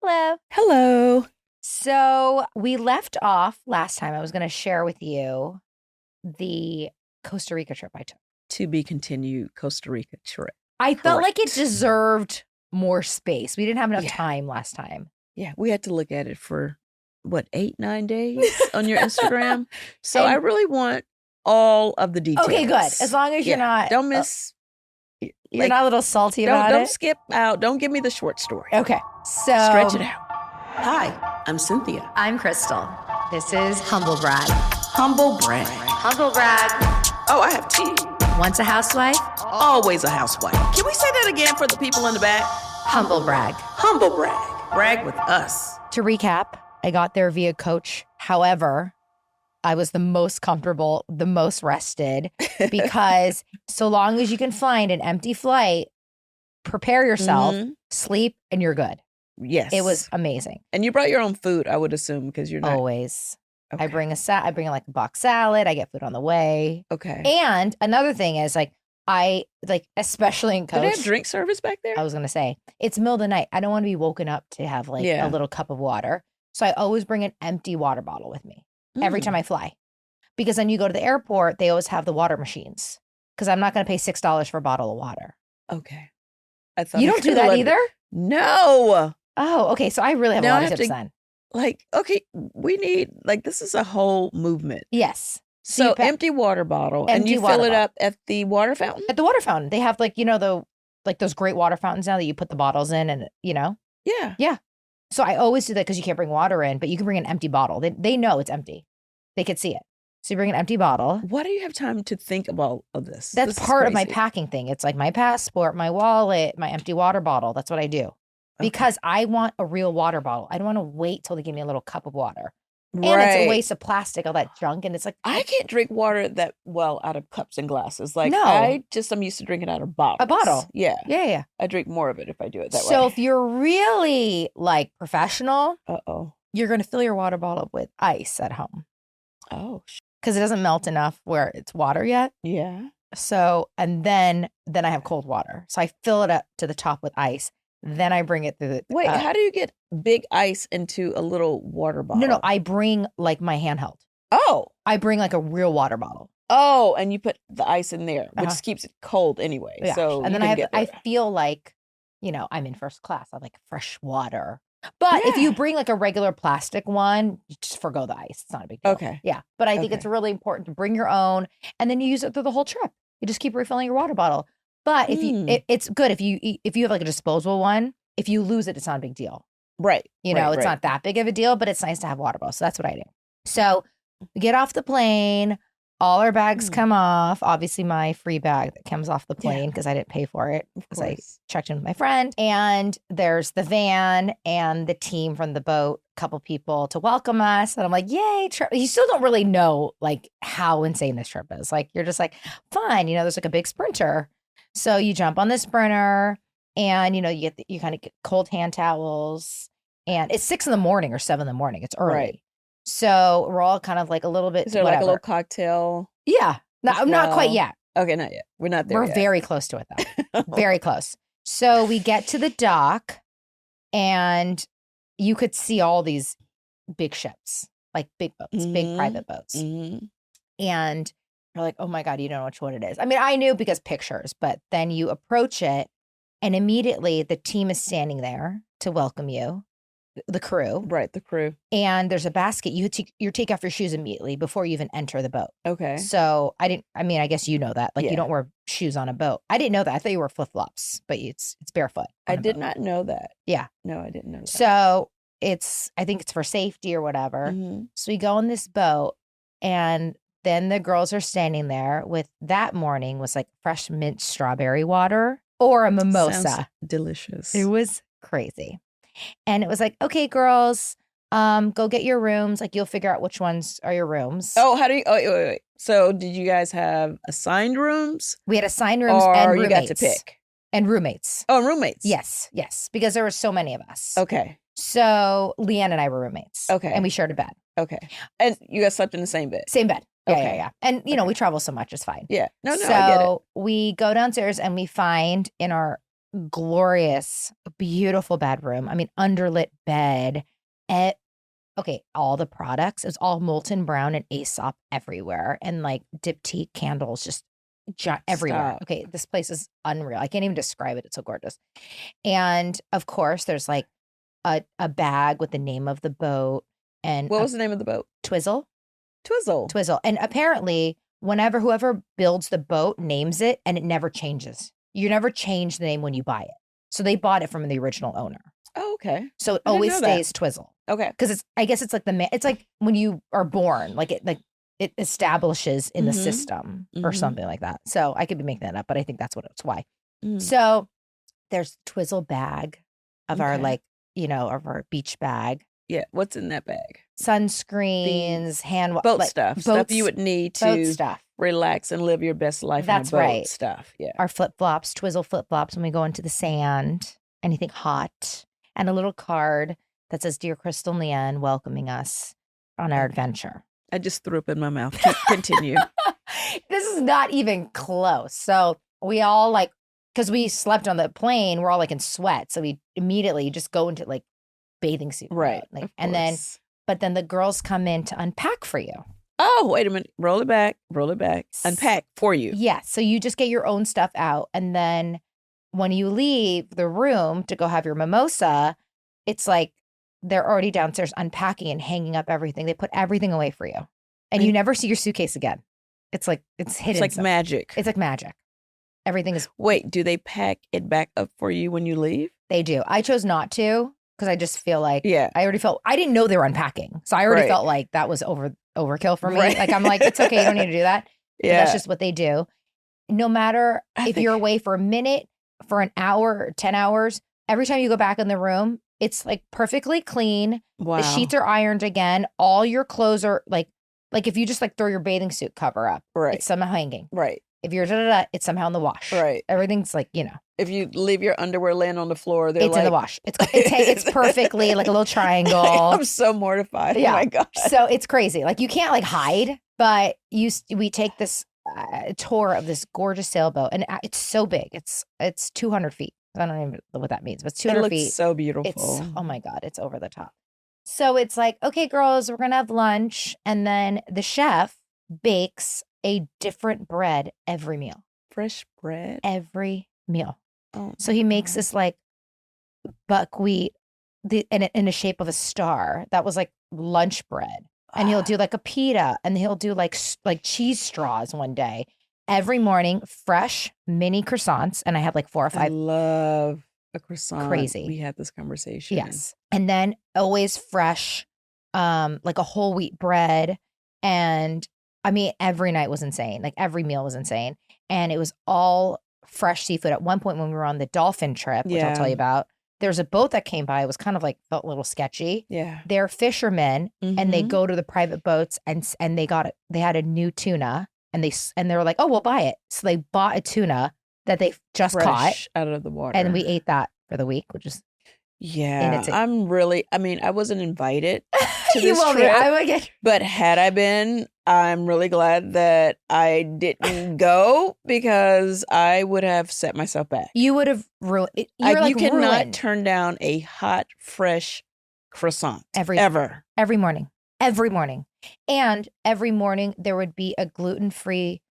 Hello. Hello. So we left off last time. I was going to share with you the Costa Rica trip I took. To be continued Costa Rica trip. I felt like it deserved more space. We didn't have enough time last time. Yeah, we had to look at it for, 8-9 days on your Instagram. So I really want all of the details. Okay, good. As long as you're not... Don't miss... You're not a little salty about it? Don't skip out. Don't give me the short story. Okay, so... Stretch it out. Hi, I'm Cynthia. I'm Crystal. This is Humble Brag. Humble brag. Humble Brag. Oh, I have tea. Once a housewife. Always a housewife. Can we say that again for the people in the back? Humble Brag. Humble brag. Brag with us. To recap, I got there via coach. However, I was the most comfortable, the most rested, because so long as you can find an empty flight, prepare yourself, sleep, and you're good. Yes. It was amazing. And you brought your own food, I would assume, because you're not... Always. Okay. I bring like a box salad. I get food on the way. Okay. And another thing is especially in coach. Do they have drink service back there? I was going to say, it's middle of the night. I don't want to be woken up to have a little cup of water. So I always bring an empty water bottle with me every time I fly. Because then you go to the airport, they always have the water machines. Because I'm not going to pay $6 for a bottle of water. Okay. I thought you don't do that either? No. Oh, okay. So I really have a lot of tips then. We need, this is a whole movement. Yes. So empty water bottle. And you fill it up at the water fountain? At the water fountain. They have those great water fountains now that you put the bottles in and, Yeah. Yeah. So I always do that because you can't bring water in, but you can bring an empty bottle. They know it's empty. They could see it. So you bring an empty bottle. Why do you have time to think of all of this? That's part of my packing thing. It's like my passport, my wallet, my empty water bottle. That's what I do. Because I want a real water bottle. I don't want to wait till they give me a little cup of water. And it's a waste of plastic, all that junk. And it's like... I can't drink water that well out of cups and glasses. I'm used to drinking out of bottles. A bottle. Yeah. Yeah. I drink more of it if I do it that way. So if you're really professional, you're going to fill your water bottle with ice at home. Oh. Because it doesn't melt enough where it's water yet. Yeah. So, and then I have cold water. So I fill it up to the top with ice. Then I bring it through the... Wait, how do you get big ice into a little water bottle? No, I bring my handheld. Oh. I bring a real water bottle. Oh, and you put the ice in there, which keeps it cold anyway. Yeah. So and then I feel like, I'm in first class. I have fresh water. But if you bring a regular plastic one, you just forgo the ice. It's not a big deal. Okay. Yeah. But I think it's really important to bring your own, and then you use it through the whole trip. You just keep refilling your water bottle. But if it's good if you have a disposable one. If you lose it, it's not a big deal. Right. It's not that big of a deal, but it's nice to have water bottles. So that's what I do. So we get off the plane. All our bags come off. Obviously, my free bag that comes off the plane because I didn't pay for it because I checked in with my friend. And there's the van and the team from the boat, a couple people to welcome us. And I'm like, yay. You still don't really know how insane this trip is. You're just fun. There's a big sprinter. So you jump on the sprinter and, you kind of get cold hand towels, and it's 6 a.m. or 7 a.m. It's early. Right. So we're all kind of a little bit. Is there a little cocktail? Yeah. No, not quite yet. Okay. Not yet. We're not there. We're very close to it though. Very close. So we get to the dock and you could see all these big ships, big boats, big private boats. Mm-hmm. And you're like, oh my God, you don't know which one it is. I mean, I knew because pictures, but then you approach it and immediately the team is standing there to welcome you, the crew. Right, the crew. And there's a basket. You take off your shoes immediately before you even enter the boat. Okay. So I guess you know that. You don't wear shoes on a boat. I didn't know that. I thought you wore flip-flops, but it's barefoot. I did not know that. Yeah. No, I didn't know that. So I think it's for safety or whatever. Mm-hmm. So we go on this boat and then the girls are standing there with, that morning was fresh mint strawberry water or a mimosa. Sounds delicious. It was crazy. And it was okay, girls, go get your rooms. You'll figure out which ones are your rooms. Oh, wait. So did you guys have assigned rooms? We had assigned rooms and roommates. Or you got to pick? And roommates. Oh, roommates. Yes. Because there were so many of us. Okay. So Leanne and I were roommates. Okay. And we shared a bed. Okay. And you guys slept in the same bed? Same bed. Okay. Yeah. And, we travel so much, it's fine. Yeah. No, so I get it. We go downstairs and we find in our glorious, beautiful bedroom. I mean, underlit bed. Okay, all the products. It was all molten brown and Aesop everywhere, and like diptyque candles just everywhere. Stop. Okay, this place is unreal. I can't even describe it. It's so gorgeous. And of course, there's like a bag with the name of the boat and What was the name of the boat? Twizzle. Twizzle. And apparently, whenever whoever builds the boat names it, and it never changes. You never change the name when you buy it. So they bought it from the original owner. Oh, okay. So it I didn't always know stays Twizzle. Okay. Because I guess it's like it's like when you are born, like it establishes in the system or something like that. So I could be making that up, but I think that's why. So there's Twizzle bag of our of our beach bag. Yeah. What's in that bag? Sunscreens, boat stuff. Stuff you would need to relax and live your best life. That's on a boat right. Stuff. Yeah. Our flip-flops, Twizzle flip-flops when we go into the sand, anything hot, and a little card that says, "Dear Crystal and Leanne, welcoming us on our adventure." I just threw up in my mouth. Continue. This is not even close. So we all because we slept on the plane, we're all like in sweat. So we immediately just go into like bathing suit. Right. Mode. But then the girls come in to unpack for you. Oh, wait a minute. Roll it back. Unpack for you. Yeah. So you just get your own stuff out. And then when you leave the room to go have your mimosa, it's like they're already downstairs unpacking and hanging up everything. They put everything away for you. And you never see your suitcase again. It's like, it's hidden. It's like magic. It's like magic. Everything is. Wait, do they pack it back up for you when you leave? They do. I chose not to because I just feel like I didn't know they were unpacking. So I already felt like that was overkill for me. Right. Like, I'm like, it's okay. You don't need to do that. Yeah. But that's just what they do. No matter if you're away for a minute, for an hour, or 10 hours, every time you go back in the room, it's like perfectly clean. Wow. The sheets are ironed again. All your clothes are like if you just like throw your bathing suit cover up, it's somehow hanging. Right. If you're it's somehow in the wash. Right. Everything's like, If you leave your underwear laying on the floor, it's in the wash. It's perfectly like a little triangle. I'm so mortified. Yeah. Oh my God. So it's crazy. Like you can't like hide, but we take this tour of this gorgeous sailboat, and it's so big. It's 200 feet. I don't even know what that means, but it's 200 feet. It looks so beautiful. Oh my God, it's over the top. So it's like, okay, girls, we're gonna have lunch, and then the chef bakes a different bread every meal. Fresh bread every meal. Oh, so he makes this like buckwheat in the shape of a star. That was like lunch bread. And he'll do like a pita, and he'll do like cheese straws one day. Every morning, fresh mini croissants, and I had like 4 or 5. I love a croissant. Crazy. We had this conversation. Yes, and then always fresh, like a whole wheat bread, and I mean every night was insane. Like every meal was insane, and it was all fresh seafood. At one point when we were on the dolphin trip, which I'll tell you about, there's a boat that came by. It was kind of like felt a little sketchy. Yeah, they're fishermen, and they go to the private boats, and they got it. They had a new tuna. And they were like, "Oh, we'll buy it." So they bought a tuna that they just caught out of the water, and we ate that for the week, which is I wasn't invited to this trip, but had I been, I'm really glad that I didn't go because I would have set myself back. You would have ruined. You cannot turn down a hot, fresh croissant every morning. Every morning. And every morning there would be a gluten-free,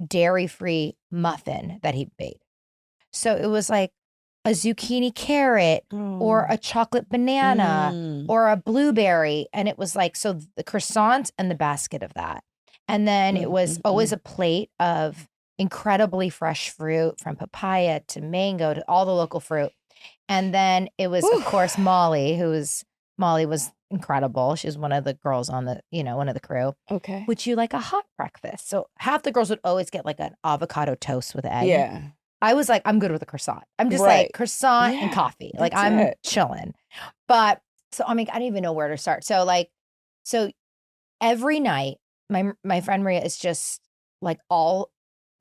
dairy-free muffin that he made. So it was like a zucchini carrot or a chocolate banana or a blueberry. And it was like, so the croissant and the basket of that. And then it was always a plate of incredibly fresh fruit, from papaya to mango to all the local fruit. And then it was, of course, Molly was incredible. She was one of the girls on the, one of the crew. Okay. Would you like a hot breakfast? So half the girls would always get like an avocado toast with egg. Yeah. I was like, I'm good with a croissant. I'm just like croissant and coffee. Like I'm chilling. But so, I mean, I don't even know where to start. So so every night, my friend Maria is just like all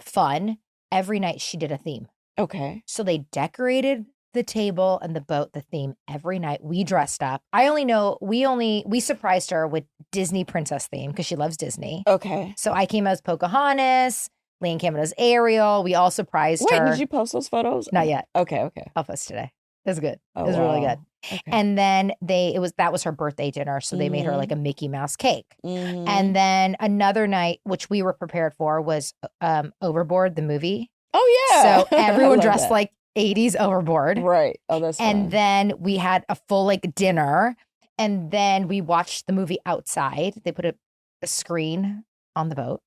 fun. Every night she did a theme. Okay. So they decorated the table and the boat, the theme every night. We dressed up. We surprised her with Disney princess theme because she loves Disney. Okay. So I came as Pocahontas. Leanne came as Ariel. We all surprised her. Wait, did you post those photos? Not yet. Okay. I'll post today. It was good. Oh, it was really good. Okay. And then that was her birthday dinner. So they made her like a Mickey Mouse cake. And then another night, which we were prepared for, was Overboard, the movie. Oh, yeah. So everyone dressed like 80s Overboard. Right. Oh, that's fun. And then we had a full like dinner. And then we watched the movie outside. They put a screen on the boat.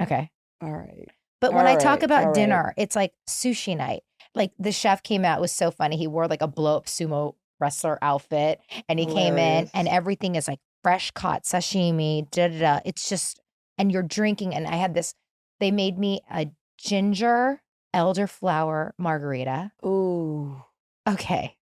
Okay. All right. But when I talk about dinner, it's like sushi night. Like the chef came out, it was so funny. He wore like a blow-up sumo wrestler outfit and he came in and everything is like fresh caught sashimi, da-da-da. It's just, and you're drinking. And I had this, they made me a ginger elderflower margarita. Ooh. Okay.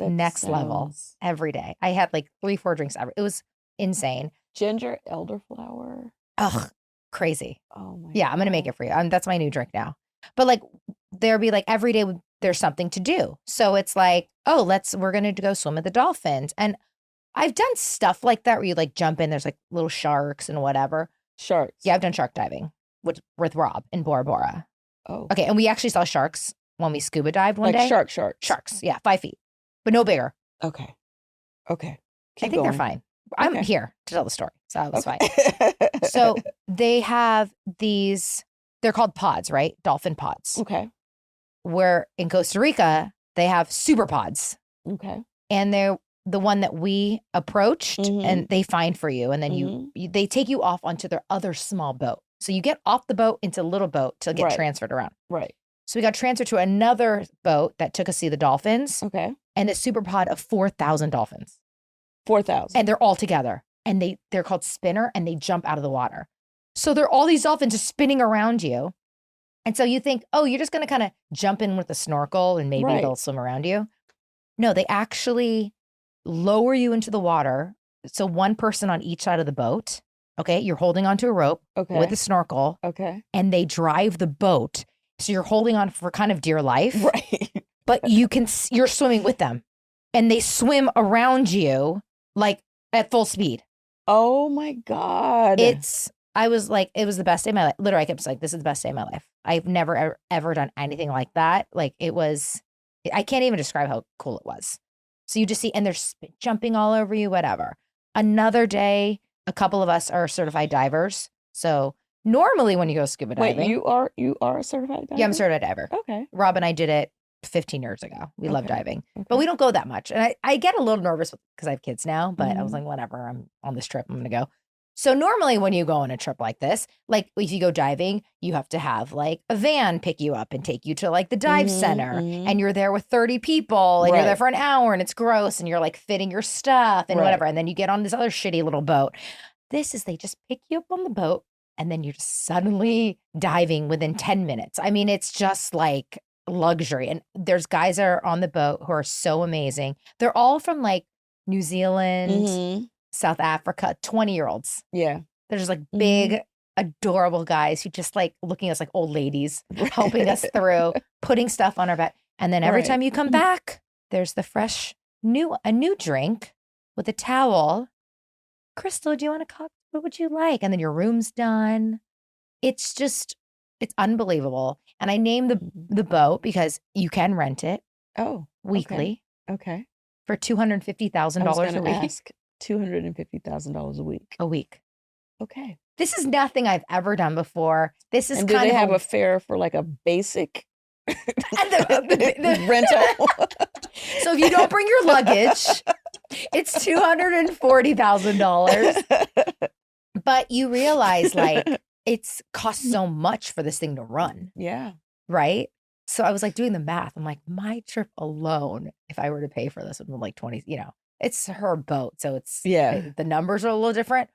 Next level every day. I had like 3-4 drinks every. It was insane. Ginger elderflower. Ugh, crazy. Oh my. Yeah, I'm gonna make it for you. That's my new drink now. But like, there'll be like every day there's something to do. So it's like, oh, we're gonna go swim with the dolphins. And I've done stuff like that where you like jump in. There's like little sharks and whatever. Sharks. Yeah, I've done shark diving with Rob in Bora Bora. Oh. Okay, and we actually saw sharks when we scuba dived one day. Sharks. Yeah, 5 feet, but no bigger. Okay. I think they're fine. I'm here to tell the story, so it was fine. So they have these, they're called pods, right? Dolphin pods. Okay. Where in Costa Rica, they have super pods. Okay. And they're the one that we approached and they find for you. And then they take you off onto their other small boat. So you get off the boat into a little boat to get transferred around. Right. So we got transferred to another boat that took us to see the dolphins. Okay. And a super pod of 4,000 dolphins. 4,000. And they're all together. And they're called spinner and they jump out of the water. So there are all these dolphins just spinning around you. And so you think, oh, you're just going to kind of jump in with a snorkel and maybe they'll swim around you. No, they actually lower you into the water. So one person on each side of the boat. Okay. You're holding onto a rope with a snorkel. Okay. And they drive the boat. So you're holding on for kind of dear life. Right. But you're swimming with them. And they swim around you like at full speed. Oh my God. I was like, it was the best day of my life. Literally, I kept like, this is the best day of my life. I've never, ever done anything like that. Like I can't even describe how cool it was. So you just see, and they're jumping all over you, whatever. Another day, a couple of us are certified divers. So normally when you go scuba diving. Wait, you are a certified diver? Yeah, I'm a certified diver. Okay. Rob and I did it 15 years ago. We love diving, but we don't go that much. And I get a little nervous because I have kids now, but I was like, whatever, I'm on this trip, I'm going to go. So normally when you go on a trip like this, like if you go diving, you have to have like a van pick you up and take you to like the dive center and you're there with 30 people and you're there for an hour and it's gross and you're like fitting your stuff and whatever. And then you get on this other shitty little boat. They just pick you up on the boat and then you're just suddenly diving within 10 minutes. I mean, it's just like luxury. And there's guys that are on the boat who are so amazing. They're all from like New Zealand, South Africa, 20-year-olds. Yeah. They're just like big, adorable guys who just like looking at us like old ladies, helping us through, putting stuff on our back. And then every time you come back, there's the fresh a new drink with a towel. Crystal, do you want a cocktail? What would you like? And then your room's done. It's unbelievable. And I named the boat because you can rent it. Weekly. Okay. For $250,000 a week. $250,000 a week. A week. Okay. This is nothing I've ever done before. This is and do they have a fare for like a basic the rental? So if you don't bring your luggage, it's $240,000. But you realize like it's cost so much for this thing to run. Yeah. Right? So I was like doing the math. I'm like, my trip alone, if I were to pay for this, would be like 20, it's her boat. So it's, the numbers are a little different.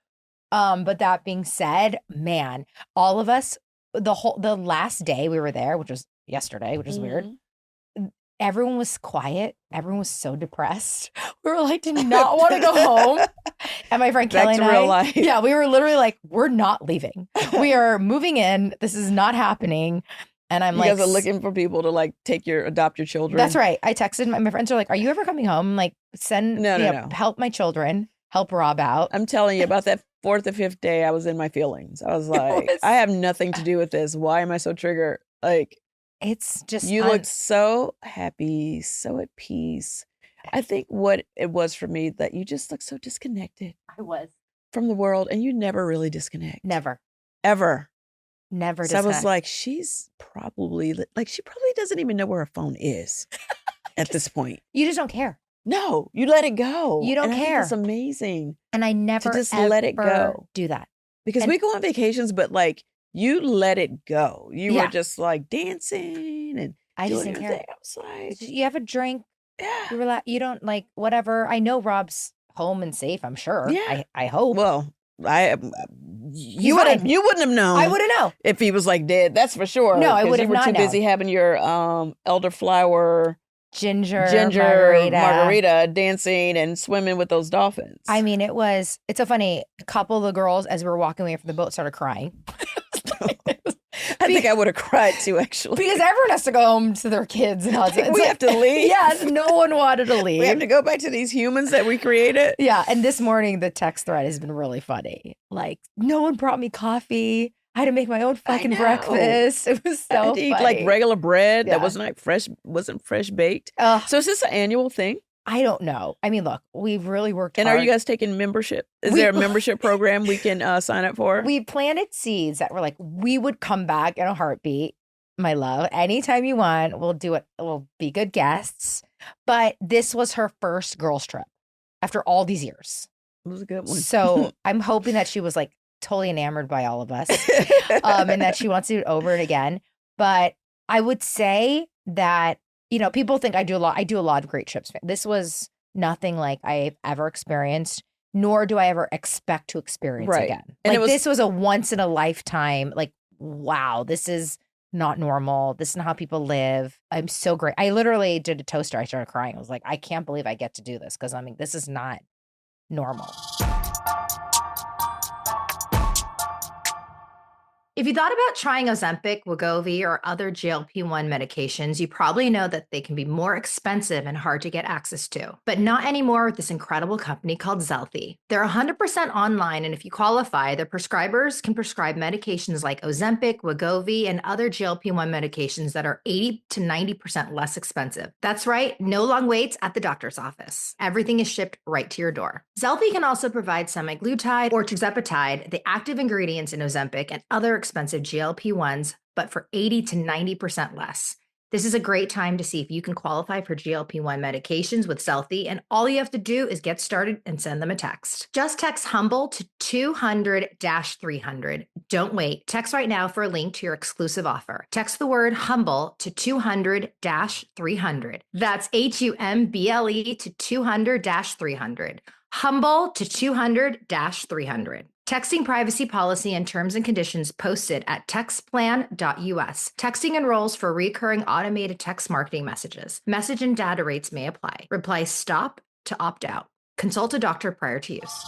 But that being said, man, all of us, the last day we were there, which was yesterday, which is weird. Everyone was quiet. Everyone was so depressed. We were like, did not want to go home. And my friend Kelly and I, real life. Yeah, we were literally like, we're not leaving. We are moving in. This is not happening. And I'm like, you guys are looking for people to like adopt your children. That's right. I texted my friends are like, are you ever coming home? Like, help my children. help Rob out. I'm telling you, about that 4th or 5th day, I was in my feelings. I was like, I have nothing to do with this. Why am I so triggered? Like, it's just you looked so happy, so at peace. I think what it was for me, that you just looked so disconnected. I was. From the world, and you never really disconnect. Never. Ever. Never So disconnect. I was like, she's probably, like, she probably doesn't even know where her phone is at this point. You just don't care. No, you let it go. You don't care. It's amazing. And I never to just let it go. Do that. Because we go on vacations, but like, you let it go. You were just like dancing and I just didn't care. I was like, you have a drink. Yeah. You don't like whatever. I know Rob's home and safe, I'm sure. Yeah. I hope. Well, you wouldn't have known. I wouldn't know if he was like dead. That's for sure. No, I would have not known. You were too busy having your elderflower ginger margarita dancing and swimming with those dolphins. I mean, it's so funny. A couple of the girls, as we were walking away from the boat, started crying. I think I would have cried too, actually. Because everyone has to go home to their kids. And we have to leave. Yes, no one wanted to leave. We have to go back to these humans that we created. Yeah, and this morning the text thread has been really funny. Like, no one brought me coffee. I had to make my own fucking breakfast. It was so funny. Eat like regular bread that wasn't fresh baked. So is this an annual thing? I don't know. I mean, look, we've really worked hard. And are you guys taking membership? Is there a membership program we can sign up for? We planted seeds that were like, we would come back in a heartbeat, my love. Anytime you want, we'll do it. We'll be good guests. But this was her first girls trip after all these years. It was a good one. So I'm hoping that she was like totally enamored by all of us and that she wants to do it over and again. But I would say that, you know, people think I do a lot of great trips. This was nothing like I've ever experienced, nor do I ever expect to experience again. And like this was a once in a lifetime, like, wow, this is not normal. This is not how people live. I'm so great. I literally did a toaster. I started crying. I was like, I can't believe I get to do this. Because I mean, this is not normal. If you thought about trying Ozempic, Wegovy, or other GLP-1 medications, you probably know that they can be more expensive and hard to get access to. But not anymore with this incredible company called Zealthy. They're 100% online, and if you qualify, their prescribers can prescribe medications like Ozempic, Wegovy, and other GLP-1 medications that are 80 to 90% less expensive. That's right, no long waits at the doctor's office. Everything is shipped right to your door. Zealthy can also provide semaglutide or tirzepatide, the active ingredients in Ozempic, and other expensive GLP-1s, but for 80 to 90% less. This is a great time to see if you can qualify for GLP-1 medications with Zealthy, and all you have to do is get started and send them a text. Just text HUMBLE to 200-300. Don't wait. Text right now for a link to your exclusive offer. Text the word HUMBLE to 200-300. That's HUMBLE to 200-300. HUMBLE to 200-300. Texting privacy policy and terms and conditions posted at textplan.us. Texting enrolls for recurring automated text marketing messages. Message and data rates may apply. Reply STOP to opt out. Consult a doctor prior to use.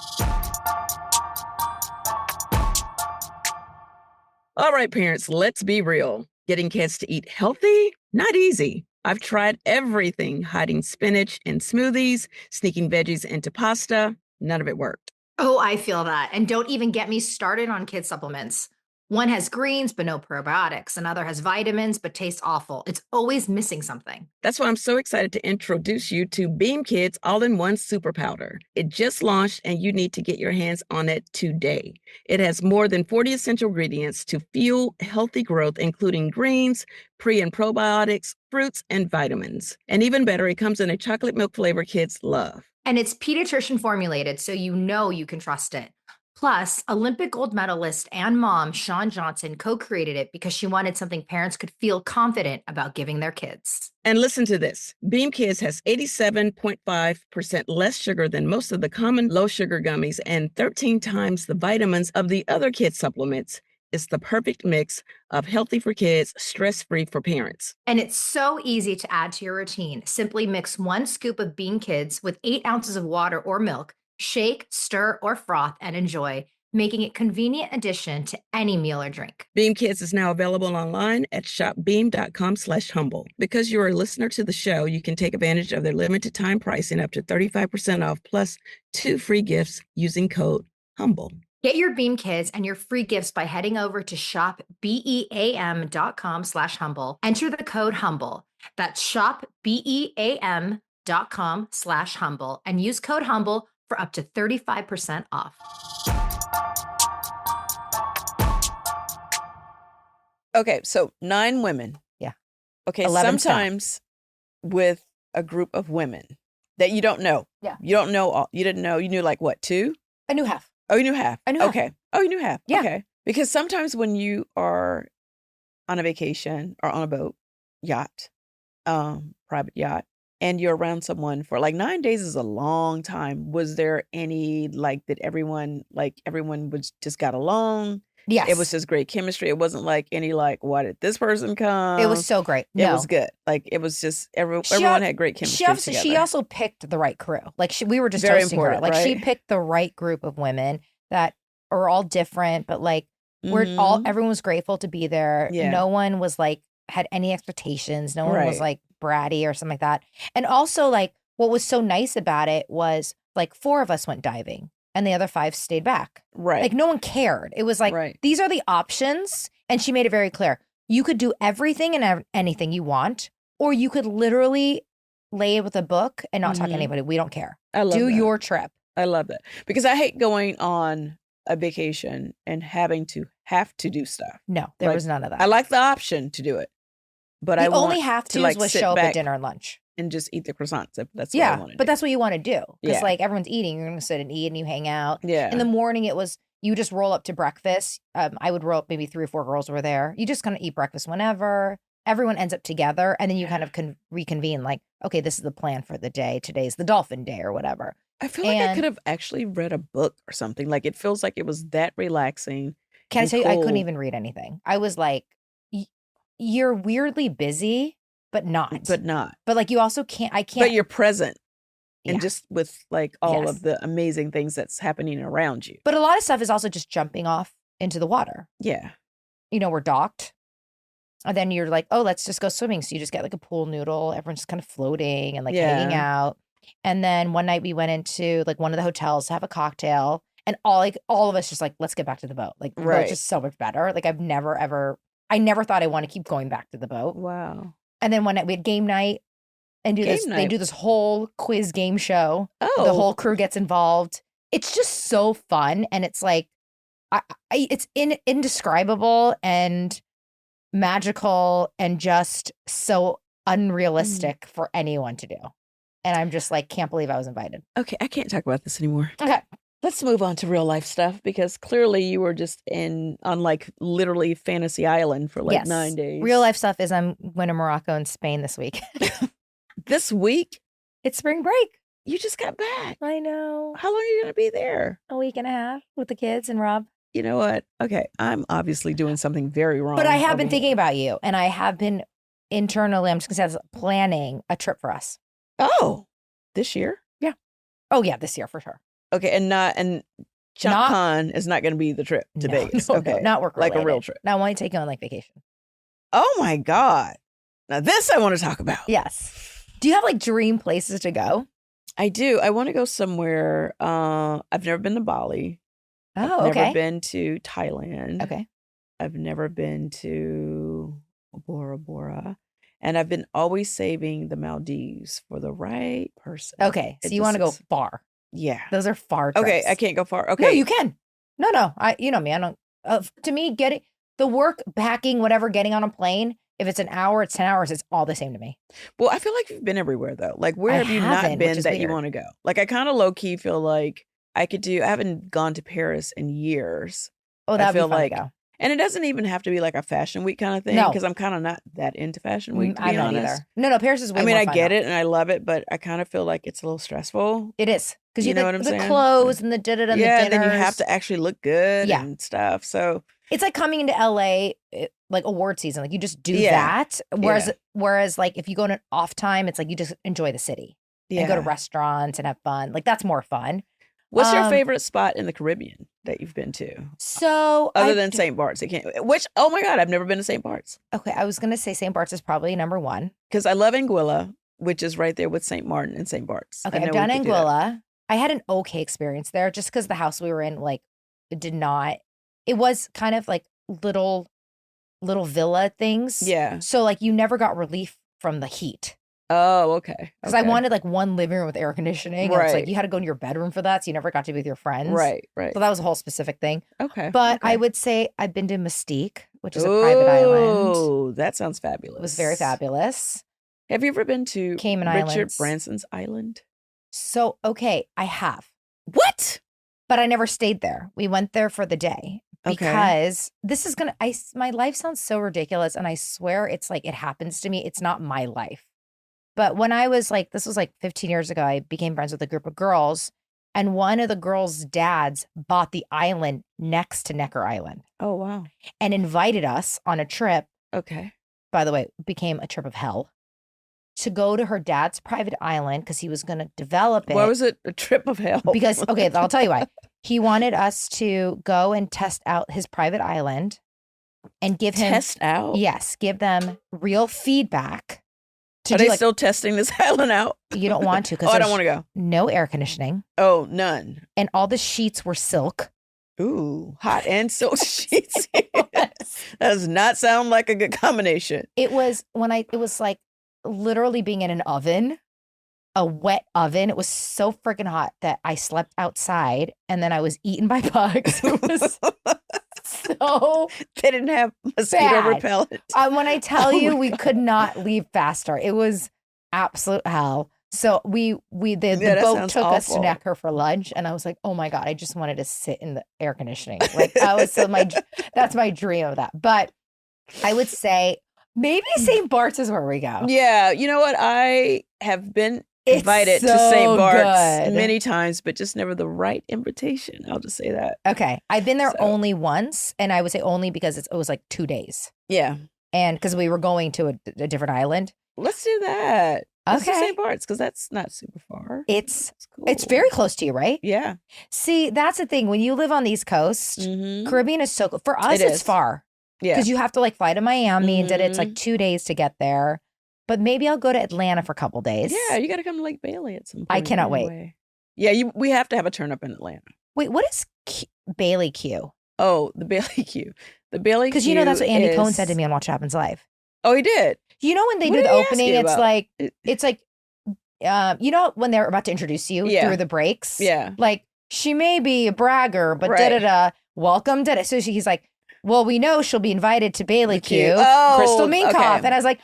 All right, parents, let's be real. Getting kids to eat healthy? Not easy. I've tried everything, hiding spinach in smoothies, sneaking veggies into pasta. None of it worked. Oh, I feel that. And don't even get me started on kid supplements. One has greens, but no probiotics. Another has vitamins, but tastes awful. It's always missing something. That's why I'm so excited to introduce you to Beam Kids All-in-One Super Powder. It just launched and you need to get your hands on it today. It has more than 40 essential ingredients to fuel healthy growth, including greens, pre- and probiotics, fruits, and vitamins. And even better, it comes in a chocolate milk flavor kids love. And it's pediatrician formulated, so you know you can trust it. Plus, Olympic gold medalist and mom Shawn Johnson co-created it because she wanted something parents could feel confident about giving their kids. And listen to this. Beam Kids has 87.5% less sugar than most of the common low-sugar gummies and 13 times the vitamins of the other kid supplements. It's the perfect mix of healthy for kids, stress-free for parents. And it's so easy to add to your routine. Simply mix 1 scoop of Beam Kids with 8 ounces of water or milk, shake, stir, or froth, and enjoy. making it convenient addition to any meal or drink. Beam Kids is now available online at shopbeam.com/humble. Because you're a listener to the show, you can take advantage of their limited time pricing up to 35% off plus 2 free gifts using code HUMBLE. Get your Beam Kids and your free gifts by heading over to shopbeam.com/humble. Enter the code HUMBLE. That's shopbeam.com/humble and use code HUMBLE for up to 35% off. Okay, so 9 women. Yeah. Okay, 11 sometimes with a group of women that you don't know. Yeah. You don't know all. You didn't know. You knew like what, 2? I knew half. Oh, you knew half. I knew half. Okay. Oh, you knew half. Yeah. Okay. Because sometimes when you are on a vacation or on a boat, yacht, private yacht, and you're around someone for like 9 days is a long time. Was there any like that everyone was just got along? Yes. It was just great chemistry. It wasn't like any like, why did this person come? It was so great. It was good. Like it was just everyone had great chemistry together. She also picked the right crew. Like we were just Very toasting her. important, Like she right? picked the right group of women that are all different, but like everyone was grateful to be there. Yeah. No one was like had any expectations. No one was Right. like bratty or something like that. And also like what was so nice about it was like 4 of us went diving and the other 5 stayed back. Right. Like no one cared. It was like, Right. these are the options. And she made it very clear. You could do everything and anything you want, or you could literally lay with a book and not talk to anybody. We don't care. I love Do that. your trip. I love that because I hate going on a vacation and having to have to do stuff. No, there Like, was none of that. I like the option to do it, but I the only want have to to like was sit show up back at dinner and lunch. and just eat the croissants. If that's what I Yeah, want to but do. that's what you want to do because Yeah. like everyone's eating. You're going to sit and eat and you hang out. Yeah. In the morning, it was you just roll up to breakfast. I would roll up, maybe 3 or 4 girls were there. You just kind of eat breakfast whenever. Everyone ends up together and then you kind of reconvene like, okay, this is the plan for the day. Today's the dolphin day or whatever. I feel like I and- could have actually read a book or something. Like it feels like it was that relaxing. Can I and tell you, I couldn't cool. even read anything. I was like, you're weirdly busy, but not. But not. But like you also can't, I can't. But you're present. And Yeah. just with like all Yes. of the amazing things that's happening around you. But a lot of stuff is also just jumping off into the water. Yeah. You know, we're docked. And then you're like, oh, let's just go swimming. So you just get like a pool noodle. Everyone's just kind of floating and like hanging Yeah. out. And then one night we went into like one of the hotels to have a cocktail. And all of us just like, let's get back to the boat. Like the Right. boat's just so much better. Like I never thought I want to keep going back to the boat. Wow. And then one night we had game night and Game they night. do this whole quiz game show. Oh. The whole crew gets involved. It's just so fun. And it's like, it's indescribable and magical and just so unrealistic for anyone to do. And I'm just like, can't believe I was invited. Okay, I can't talk about this anymore. Okay. Let's move on to real life stuff because clearly you were just on like literally Fantasy Island for like Yes. 9 days. Real life stuff is I'm going to Morocco and Spain this week. This week? It's spring break. You just got back. I know. How long are you going to be there? A week and a half with the kids and Rob. You know what? Okay, I'm obviously doing something very wrong. But I have over been here. thinking about you and I have been internally, I'm just going to say, planning a trip for us. Oh, this year? Oh, yeah, this year for sure. Okay, and Chunk Con is not going to be the trip to Vegas. No, Okay, not work like a related. real trip. Now I want to take you on like vacation. Oh my God! Now this I want to talk about. Yes. Do you have like dream places to go? I do. I want to go somewhere. I've never been to Bali. Oh, I've okay. never been to Thailand. Okay. I've never been to Bora Bora. And I've been always saving the Maldives for the right person. Okay. So It you just want to go is- far. Yeah. Those are far trips. Okay, I can't go far. Okay. No, you can. No. You know me. I don't. To me, getting the work, packing, whatever, getting on a plane. If it's an hour, it's 10 hours. It's all the same to me. Well, I feel like you've been everywhere though. Like where I have you not haven't, been which is that you weird. want to go? Like I kind of low key feel like I haven't gone to Paris in years. Oh, I that'd be feel fun like to go. And it doesn't even have to be like a fashion week kind of thing. No. Because I'm kind of not that into fashion week, to be I'm not honest. either. No, Paris is way I mean, more I fun, get though. it and I love it, but I kind of feel like it's a little stressful. It is. Because You know the, what I'm the saying? clothes and the da-da-da and Yeah, the and then you have dinners. to actually look good Yeah. and stuff. So It's like coming into LA, like award season. Like you just do Yeah. that. Whereas like if you go on an off time, it's like you just enjoy the city yeah. and go to restaurants and have fun. Like that's more fun. What's your favorite spot in the Caribbean that you've been to? So other than St. Bart's, oh my God, I've never been to St. Bart's. Okay, I was gonna say St. Bart's is probably number one. Because I love Anguilla, which is right there with St. Martin and St. Bart's. Okay, I've done Anguilla. I had an okay experience there just because the house we were in, like, it was kind of like little villa things. Yeah. So like you never got relief from the heat. Oh, okay. Because I wanted like one living room with air conditioning. Right. And it's like you had to go in your bedroom for that. So you never got to be with your friends. Right. So that was a whole specific thing. Okay. But I would say I've been to Mystique, which is a private island. Oh, that sounds fabulous. It was very fabulous. Have you ever been to Cayman Richard Islands? Branson's island? So, okay, I have. What? But I never stayed there. We went there for the day. Because this is my life sounds so ridiculous. And I swear it's like, it happens to me. It's not my life. But when I was like, this was like 15 years ago, I became friends with a group of girls. And one of the girls' dads bought the island next to Necker Island. Oh, wow. And invited us on a trip. Okay. By the way, it became a trip of hell. To go to her dad's private island because he was going to develop it. Why was it a trip of hell? Because, okay, I'll tell you why. He wanted us to go and test out his private island and give him... Test out? Yes, give them real feedback. Are they still testing this island out? You don't want to because I don't want to go. No air conditioning. Oh, none. And all the sheets were silk. Ooh, hot and silk sheets. That does not sound like a good combination. It was like literally being in an oven, a wet oven. It was so freaking hot that I slept outside and then I was eaten by bugs. It was so they didn't have mosquito repellent. When I tell you, we could not leave faster. It was absolute hell. So the boat took us to Necker for lunch, and I was like, oh my God, I just wanted to sit in the air conditioning. Like that's my dream of that. But I would say maybe St. Bart's is where we go. Yeah, you know what? I have been invited to St. Bart's many times, but just never the right invitation. I'll just say that. Okay. I've been there only once, and I would say only because it was like 2 days. Yeah. And because we were going to a different island. Let's do that. Let's do Okay. St. Bart's because that's not super far. It's cool. It's very close to you, right? Yeah. See, that's the thing. When you live on the East Coast, Caribbean is so for us, it's far. Yeah. Because you have to like fly to Miami and it's like 2 days to get there. But maybe I'll go to Atlanta for a couple days. Yeah, you got to come to Lake Bailey at some point. I cannot wait. Yeah, we have to have a turn up in Atlanta. Wait, what is Bailey Q? Oh, the Bailey Q. The Bailey Q. Because you know that's what Andy Cohen said to me on Watch What Happens Live. Oh, he did? You know when they do the opening, it's like, you know when they're about to introduce you through the breaks? Yeah. Like, she may be a bragger, but da-da-da, welcome, da-da. So he's like, well, we know she'll be invited to Bailey Q, Crystal Minkoff. Okay. And I was like,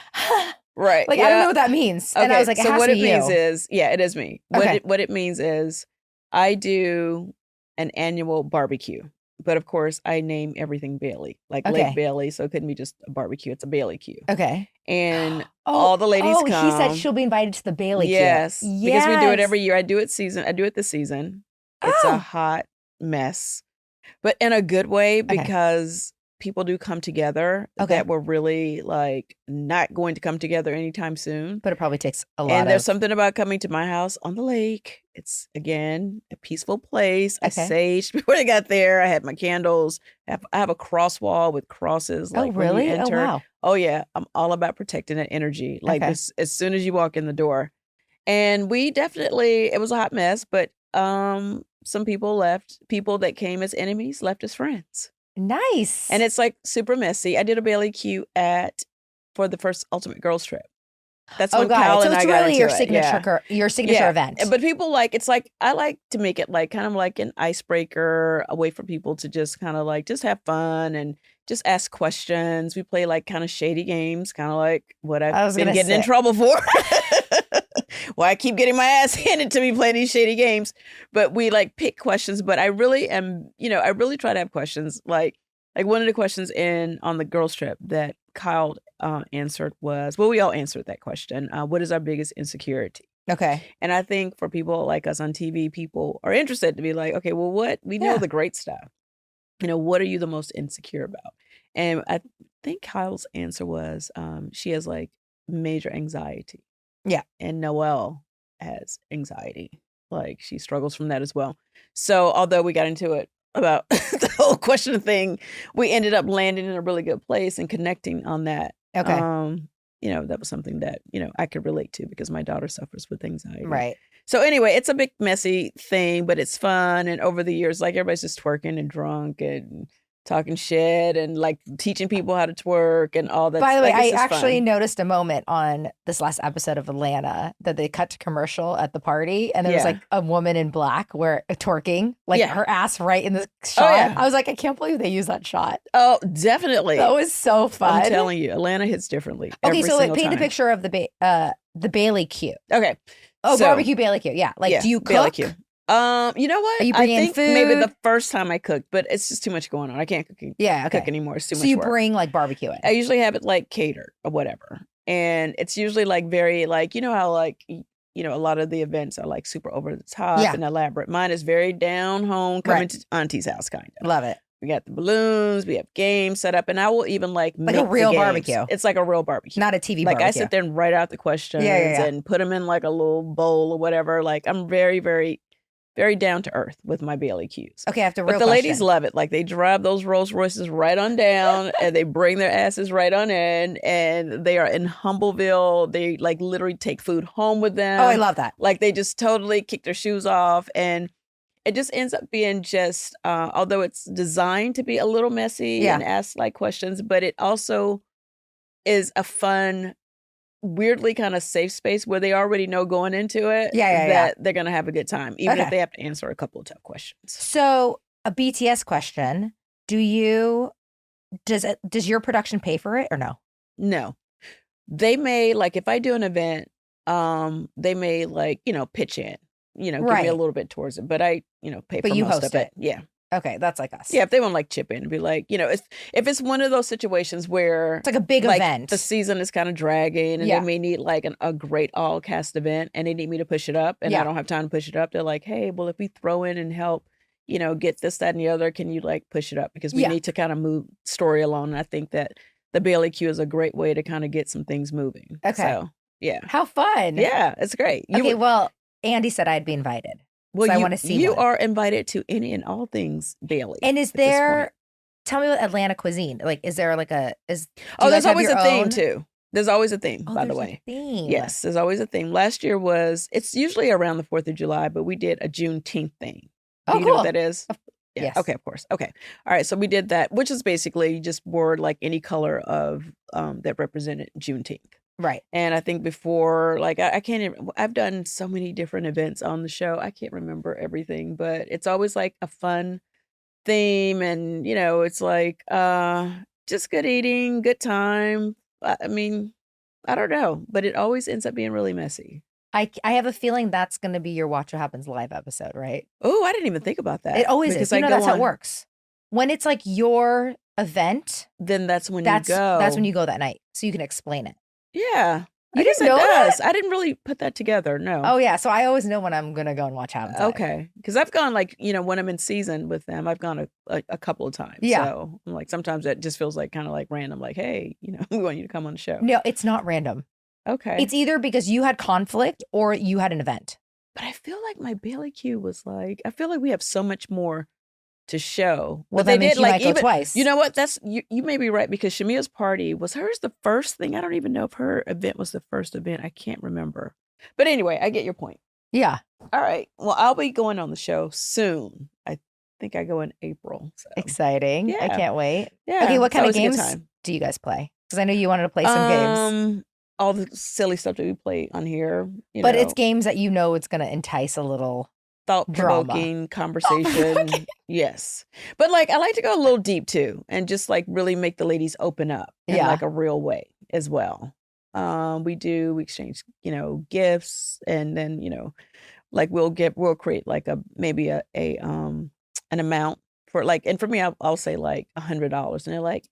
right. Like, I don't know what that means. Okay. And I was like, it has to be you. So what it means is, it is me. What it means is I do an annual barbecue. But of course, I name everything Bailey, like Lake Bailey. So it couldn't be just a barbecue. It's a Bailey Q. Okay. And all the ladies come. He said she'll be invited to the Bailey Q. Yes. Because we do it every year. I do it this season. It's a hot mess, but in a good way because people do come together that were really like not going to come together anytime soon. But it probably takes a lot. And there's something about coming to my house on the lake. It's again a peaceful place. I saged before I got there. I had my candles. I have a cross wall with crosses. Like really? When you enter. Oh, wow. Oh yeah. I'm all about protecting that energy. Like as soon as you walk in the door. And we definitely, it was a hot mess, but some people left. People that came as enemies left as friends. Nice. And it's like super messy. I did a Bailey Q for the first Ultimate Girls Trip. That's when Kyle and I got into it. So it's really your signature event. But people it's like, I like to make it like kind of like an icebreaker, a way for people to just kind of like, just have fun and just ask questions. We play like kind of shady games, kind of like what I've been getting in trouble for. Why I keep getting my ass handed to me playing these shady games. But we like pick questions. But I really am, I really try to have questions. Like one of the questions on the girls trip that Kyle answered was, well, we all answered that question. What is our biggest insecurity? Okay. And I think for people like us on TV, people are interested to be like, okay, well, we know the great stuff. What are you the most insecure about? And I think Kyle's answer was she has like major anxiety. Yeah. And Noelle has anxiety. Like she struggles from that as well. So although we got into it about the whole question thing, we ended up landing in a really good place and connecting on that. Okay. That was something that, I could relate to because my daughter suffers with anxiety. Right. So anyway, it's a big messy thing, but it's fun. And over the years, like everybody's just twerking and drunk and talking shit and like teaching people how to twerk and all that. By the way, I it's just actually fun. noticed a moment on this last episode of Atlanta that they cut to commercial at the party, and there was like a woman in black twerking, like her ass right in the shot. Oh, yeah. I was like, I can't believe they used that shot. Oh, definitely. That was so fun. I'm telling you, Atlanta hits differently. Okay, so like paint a picture of the Bailey Q. Okay. Oh, so, barbecue Bailey Q. Yeah. Like, do you cook? Q. You know what? Are you bringing I think food? maybe the first time I cooked, but it's just too much going on. I can't cook anymore. It's too much So you work. bring like barbecue in. I usually have it like catered or whatever. And it's usually like very like, how like, a lot of the events are like super over the top and elaborate. Mine is very down home, coming to auntie's house kind of. Love it. We got the balloons, we have games set up, and I will even like make a real the games. Barbecue. It's like a real barbecue. Not a TV like barbecue. I sit there and write out the questions and put them in like a little bowl or whatever. Like I'm very, very, very down to earth with my Bailey Qs. Okay, I have to But the ladies love it. Like they drive those Rolls Royces right on down and they bring their asses right on in, and they are in Humbleville. They like literally take food home with them. Oh, I love that. Like they just totally kick their shoes off, and it just ends up being just, although it's designed to be a little messy and ask like questions, but it also is a fun, weirdly kind of safe space where they already know going into it that they're going to have a good time, even if they have to answer a couple of tough questions. So a BTS question, does your production pay for it or no? No. They may, like if I do an event, they may like, pitch in. Give me a little bit towards it, but I, pay for most of it. Yeah. Okay, that's like us. Yeah, if they want to like chip in and be like, if it's one of those situations where it's like a big event, the season is kind of dragging, and they may need like a great all cast event, and they need me to push it up, and I don't have time to push it up. They're like, hey, well, if we throw in and help, get this, that, and the other, can you like push it up because we need to kind of move story along. And I think that the Bailey Q is a great way to kind of get some things moving. Okay, so yeah, how fun! Yeah, it's great. Well. Andy said I'd be invited. Well, so I want to see you one. are invited to any and all things Bailey. And is there? Tell me what Atlanta cuisine. Like, is there like there's always a theme too. There's always a theme, by the way. A theme. Yes, there's always a theme. Last year it's usually around the 4th of July, but we did a Juneteenth theme. Do you know what that is? Yeah. Yes. Okay, of course. Okay. All right. So we did that, which is basically just wore like any color of that represented Juneteenth. Right. And I think before, like, I can't even, I've done so many different events on the show. I can't remember everything, but it's always like a fun theme. And, it's like just good eating, good time. I mean, I don't know, but it always ends up being really messy. I have a feeling that's going to be your Watch What Happens live episode, right? Oh, I didn't even think about that. It always is. That's how it works. When it's like your event, then that's when you go. That's when you go that night. So you can explain it. Yeah. You didn't know that? I didn't really put that together, no. Oh, yeah. So I always know when I'm going to go and watch Happens. Okay. Because I've gone like, when I'm in season with them, I've gone a couple of times. Yeah. So I'm like, sometimes that just feels like kind of like random, like, hey, we want you to come on the show. No, it's not random. Okay. It's either because you had conflict or you had an event. But I feel like my Bailey Q was like, I feel like we have so much more to show. Well, but they did like even twice. You know what? That's you may be right because Shamia's party was hers the first thing. I don't even know if her event was the first event. I can't remember. But anyway, I get your point. Yeah. All right. Well, I'll be going on the show soon. I think I go in April. So. Exciting. Yeah. I can't wait. Yeah. Okay, what kind of games do you guys play? Because I know you wanted to play some games. All the silly stuff that we play on here. But it's games that it's going to entice a little thought-provoking conversation. Yes. But like I like to go a little deep too and just like really make the ladies open up in like a real way as well. We exchange, gifts, and then, like we'll create like maybe an amount for like, and for me, I'll say like $100, and they're like,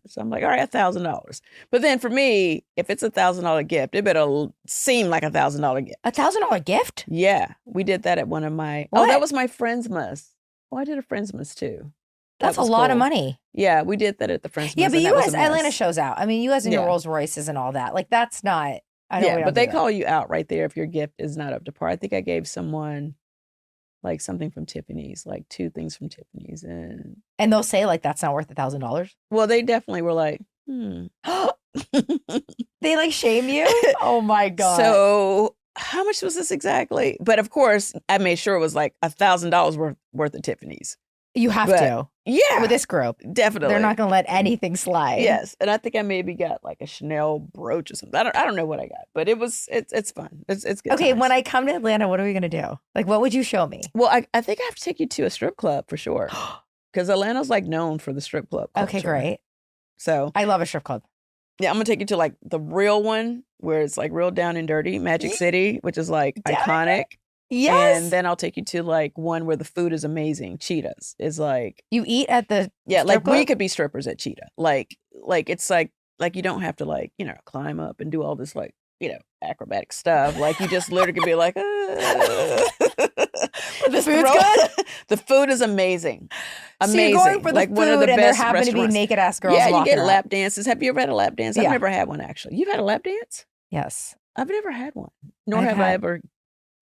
so I'm like, all right, $1,000. But then for me, if it's $1,000 gift, it better seem like $1,000 gift. $1,000 gift? Yeah, we did that at one of my. What? Oh, that was my Friendsmas. Oh, I did a Friendsmas too. That's a lot of money. Yeah, we did that at the Friendsmas. Yeah, but you guys, Atlanta shows out. I mean, you guys in your Rolls Royces and all that. Like, that's not. I don't. Yeah, but they call you out right there if your gift is not up to par. I think I gave someone like something from Tiffany's, like 2 things from Tiffany's, and they'll say like that's not worth $1,000. well, they definitely were like, They like shame you. Oh my God. So how much was this exactly? But of course, I made sure it was like $1,000 worth of Tiffany's. You have to. Yeah. With this group. Definitely. They're not going to let anything slide. Yes. And I think I maybe got like a Chanel brooch or something. I don't know what I got, but it's fun. It's good. Okay. times. When I come to Atlanta, what are we going to do? Like, what would you show me? Well, I think I have to take you to a strip club for sure. Because Atlanta's like known for the strip club culture. Okay, great. So I love a strip club. yeah, I'm going to take you to like the real one where it's like real down and dirty, Magic City, which is like iconic. Yes. And then I'll take you to like one where the food is amazing. Cheetah's is like you eat at the like club? we could be strippers at Cheetah. Like it's like you don't have to like, climb up and do all this like, acrobatic stuff. Like you just literally could be like, the food's good. The food is amazing. So you're going for the like food one of the and there best happen to be restaurants. naked ass girls. Yeah, you walking get around. lap dances. Have you ever had a lap dance? I've Yeah. never had one actually. You've had a lap dance? Yes. I've never had one. Nor I've have I had- ever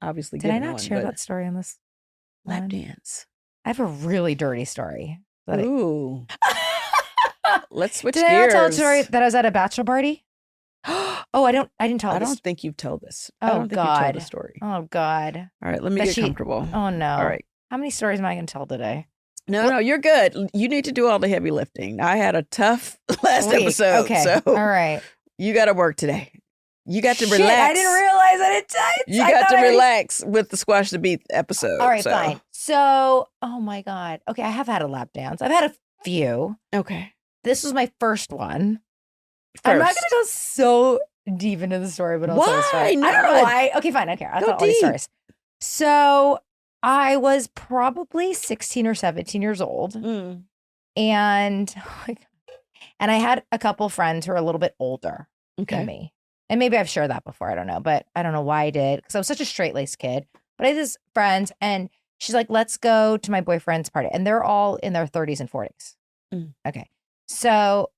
obviously Did I given not one, share but that story on this? lap one? dance. I have a really dirty story. that I- Ooh. Let's switch Did I gears. not tell a story that I was at a bachelor party? Oh, I didn't tell I this. don't think you've told this. I Oh, don't think you've told God. the story. Oh God. All right, let me But get she- comfortable. Oh no. All right. How many stories am I going to tell today? No, you're good. You need to do all the heavy lifting. I had a tough last Week. episode. Okay. So All right. you got to work today. You got to Shit, relax. I didn't realize I didn't tell you. You got to relax with the Squash the Beat episode. All right, so. fine. So, oh my God. Okay, I have had a lap dance. I've had a few. Okay. This was my first one. I'm not going to go so deep into the story, but I'll tell the story. Why I don't know not? why. Okay, fine. Okay, I'll Go tell all these deep. stories. So I was probably 16 or 17 years old. Mm. And oh my God. And I had a couple friends who are a little bit older Okay. than me. And maybe I've shared that before. I don't know. But I don't know why I did. Because I was such a straight-laced kid. But I had this friend and she's like, let's go to my boyfriend's party. And they're all in their 30s and 40s. Mm. Okay. So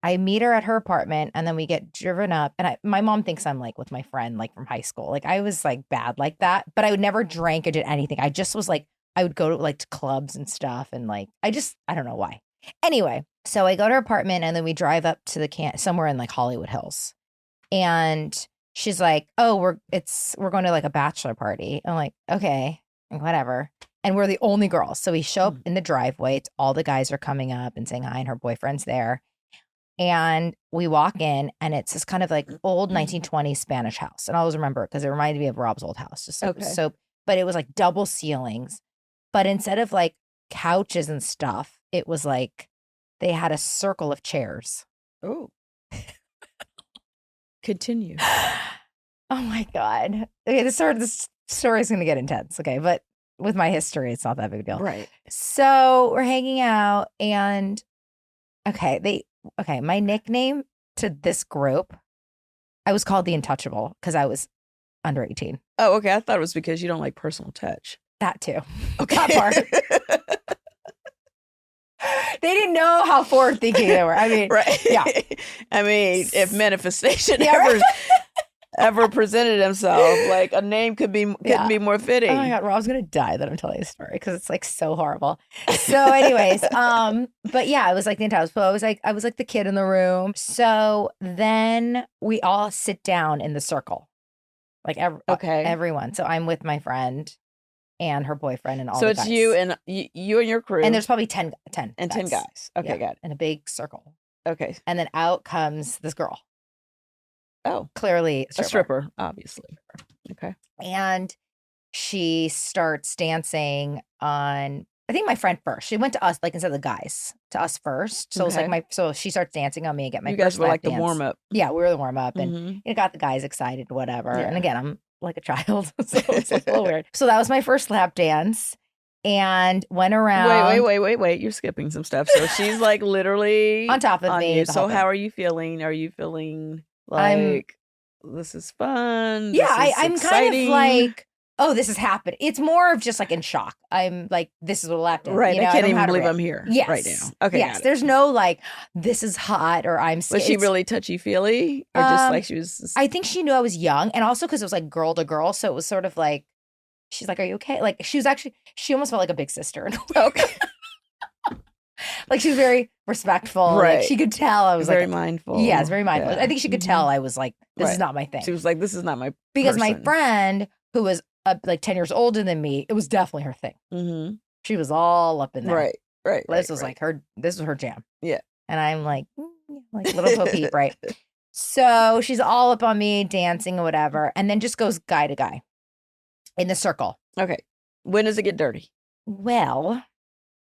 I meet her at her apartment and then we get driven up. And my mom thinks I'm like with my friend, like from high school. Like I was like bad like that. But I would never drink or did anything. I just was like, I would go to like to clubs and stuff. And like, I don't know why. Anyway, so I go to her apartment and then we drive up to the somewhere in like Hollywood Hills. And she's like, oh, we're going to like a bachelor party. I'm like, okay, whatever. And we're the only girls. So we show up in the driveway. All the guys are coming up and saying hi and her boyfriend's there. And we walk in and it's this kind of like old 1920s Spanish house. And I always remember it because it reminded me of Rob's old house. Just like, Okay. but it was like double ceilings. But instead of like couches and stuff, it was like they had a circle of chairs. Oh. Continue. Oh my God. Okay, this story is going to get intense. Okay, but with my history, it's not that big a deal. Right. So we're hanging out and my nickname to this group, I was called the Untouchable because I was under 18. Oh, okay. I thought it was because you don't like personal touch. That too. Okay. That part. They didn't know how forward thinking they were. I mean, Right. Yeah. I mean, if manifestation Yeah, right. ever presented himself, like a name couldn't be more fitting. Oh my God, Rob's gonna die that I'm telling you a story because it's like so horrible. So, anyways, but yeah, I was like the entire. So I was like the kid in the room. So then we all sit down in the circle, like everyone. So I'm with my friend and her boyfriend and all. So the it's guys. you and your crew, and there's probably 10 and 10 guys. Okay, Yeah, got it. in a big circle. Okay. And then out comes this girl, Oh, clearly a stripper, obviously. Okay. And she starts dancing on, I think my friend first. She went to us, like instead of the guys, to us first. So it's Okay. like so she starts dancing on me and get my You first guys were lap like the dance. warm up. Yeah, we were the warm up and Mhm. it got the guys excited, whatever. Yeah. And again, I'm like a child, so it's like a little weird. So that was my first lap dance and went around. Wait. You're skipping some stuff. So she's like literally On top of me you. the So whole how thing. are you feeling? Are you feeling I'm- like this is fun? Yeah, this is I'm kind exciting? of like oh, this is happening. It's more of just like in shock. I'm like, this is what a lap dance. Right. You know, I can't don't know even how to believe react. I'm here Yes. right now. Okay. Yes. There's no like, this is hot or I'm scared. Was she really touchy-feely? Or just like she was I think she knew I was young. And also because it was like girl to girl. So it was sort of like, she's like, are you okay? Like she almost felt like a big sister. Okay. Like she was very respectful. Right. Like she could tell I was very like mindful. Yeah, it's very mindful. Yeah. I think she could tell I was like, this is Right. not my thing. She was like, this is not my Because my person. friend, who was like 10 years older than me, it was definitely her thing. Mm-hmm. She was all up in there. Right. This was like this was her jam. Yeah. And I'm like little Bo Peep, right? So she's all up on me, dancing or whatever, and then just goes guy to guy in the circle. Okay. When does it get dirty? Well,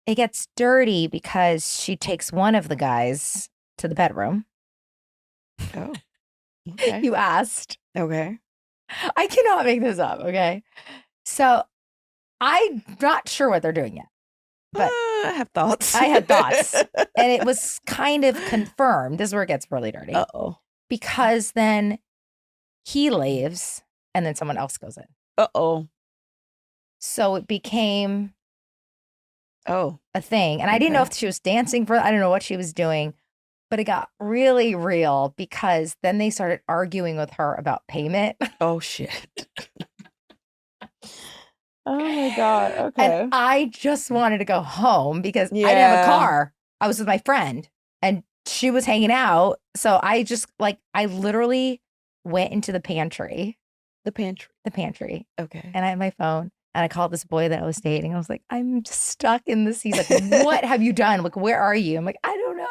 it gets dirty because she takes one of the guys to the bedroom. Oh. Okay. You asked. Okay. I cannot make this up, okay? So I'm not sure what they're doing yet. But I have thoughts. I had thoughts. And it was kind of confirmed. This is where it gets really dirty. Uh-oh. Because then he leaves and then someone else goes in. Uh-oh. So it became a thing. And I didn't know if she was dancing I don't know what she was doing. But it got really real because then they started arguing with her about payment. Oh, shit. Oh, my God. Okay. And I just wanted to go home because I didn't have a car. I was with my friend and she was hanging out. So I just I literally went into the pantry. The pantry. Okay. And I had my phone and I called this boy that I was dating. I was like, I'm stuck in this. He's like, what have you done? Like, where are you? I'm like, I don't know.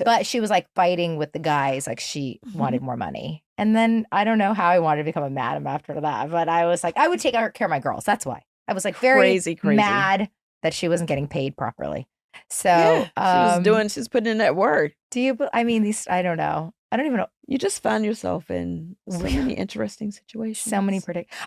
But she was like fighting with the guys. Like she wanted more money. And then I don't know how I wanted to become a madam after that. But I was like, I would take care of my girls. That's why. I was like very crazy. mad that she wasn't getting paid properly. So she's putting in that work. I don't know. I don't even know. You just found yourself in so many interesting situations. So many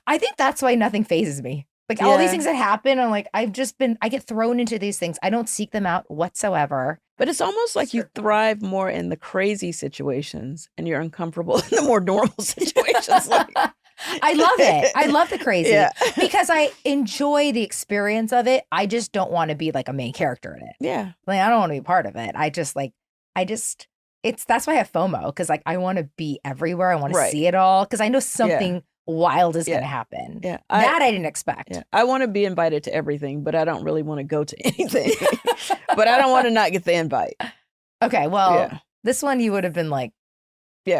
I think that's why nothing phases me. Like all these things that happen, I'm like, I get thrown into these things. I don't seek them out whatsoever. But it's almost like you thrive more in the crazy situations and you're uncomfortable in the more normal situations. I love it. I love the crazy because I enjoy the experience of it. I just don't want to be like a main character in it. Yeah. Like I don't want to be part of it. That's why I have FOMO because like I want to be everywhere. I want to see it all because I know something wild is going to happen. Yeah. I didn't expect. Yeah. I want to be invited to everything, but I don't really want to go to anything. But I don't want to not get the invite. Okay. Well, this one you would have been like,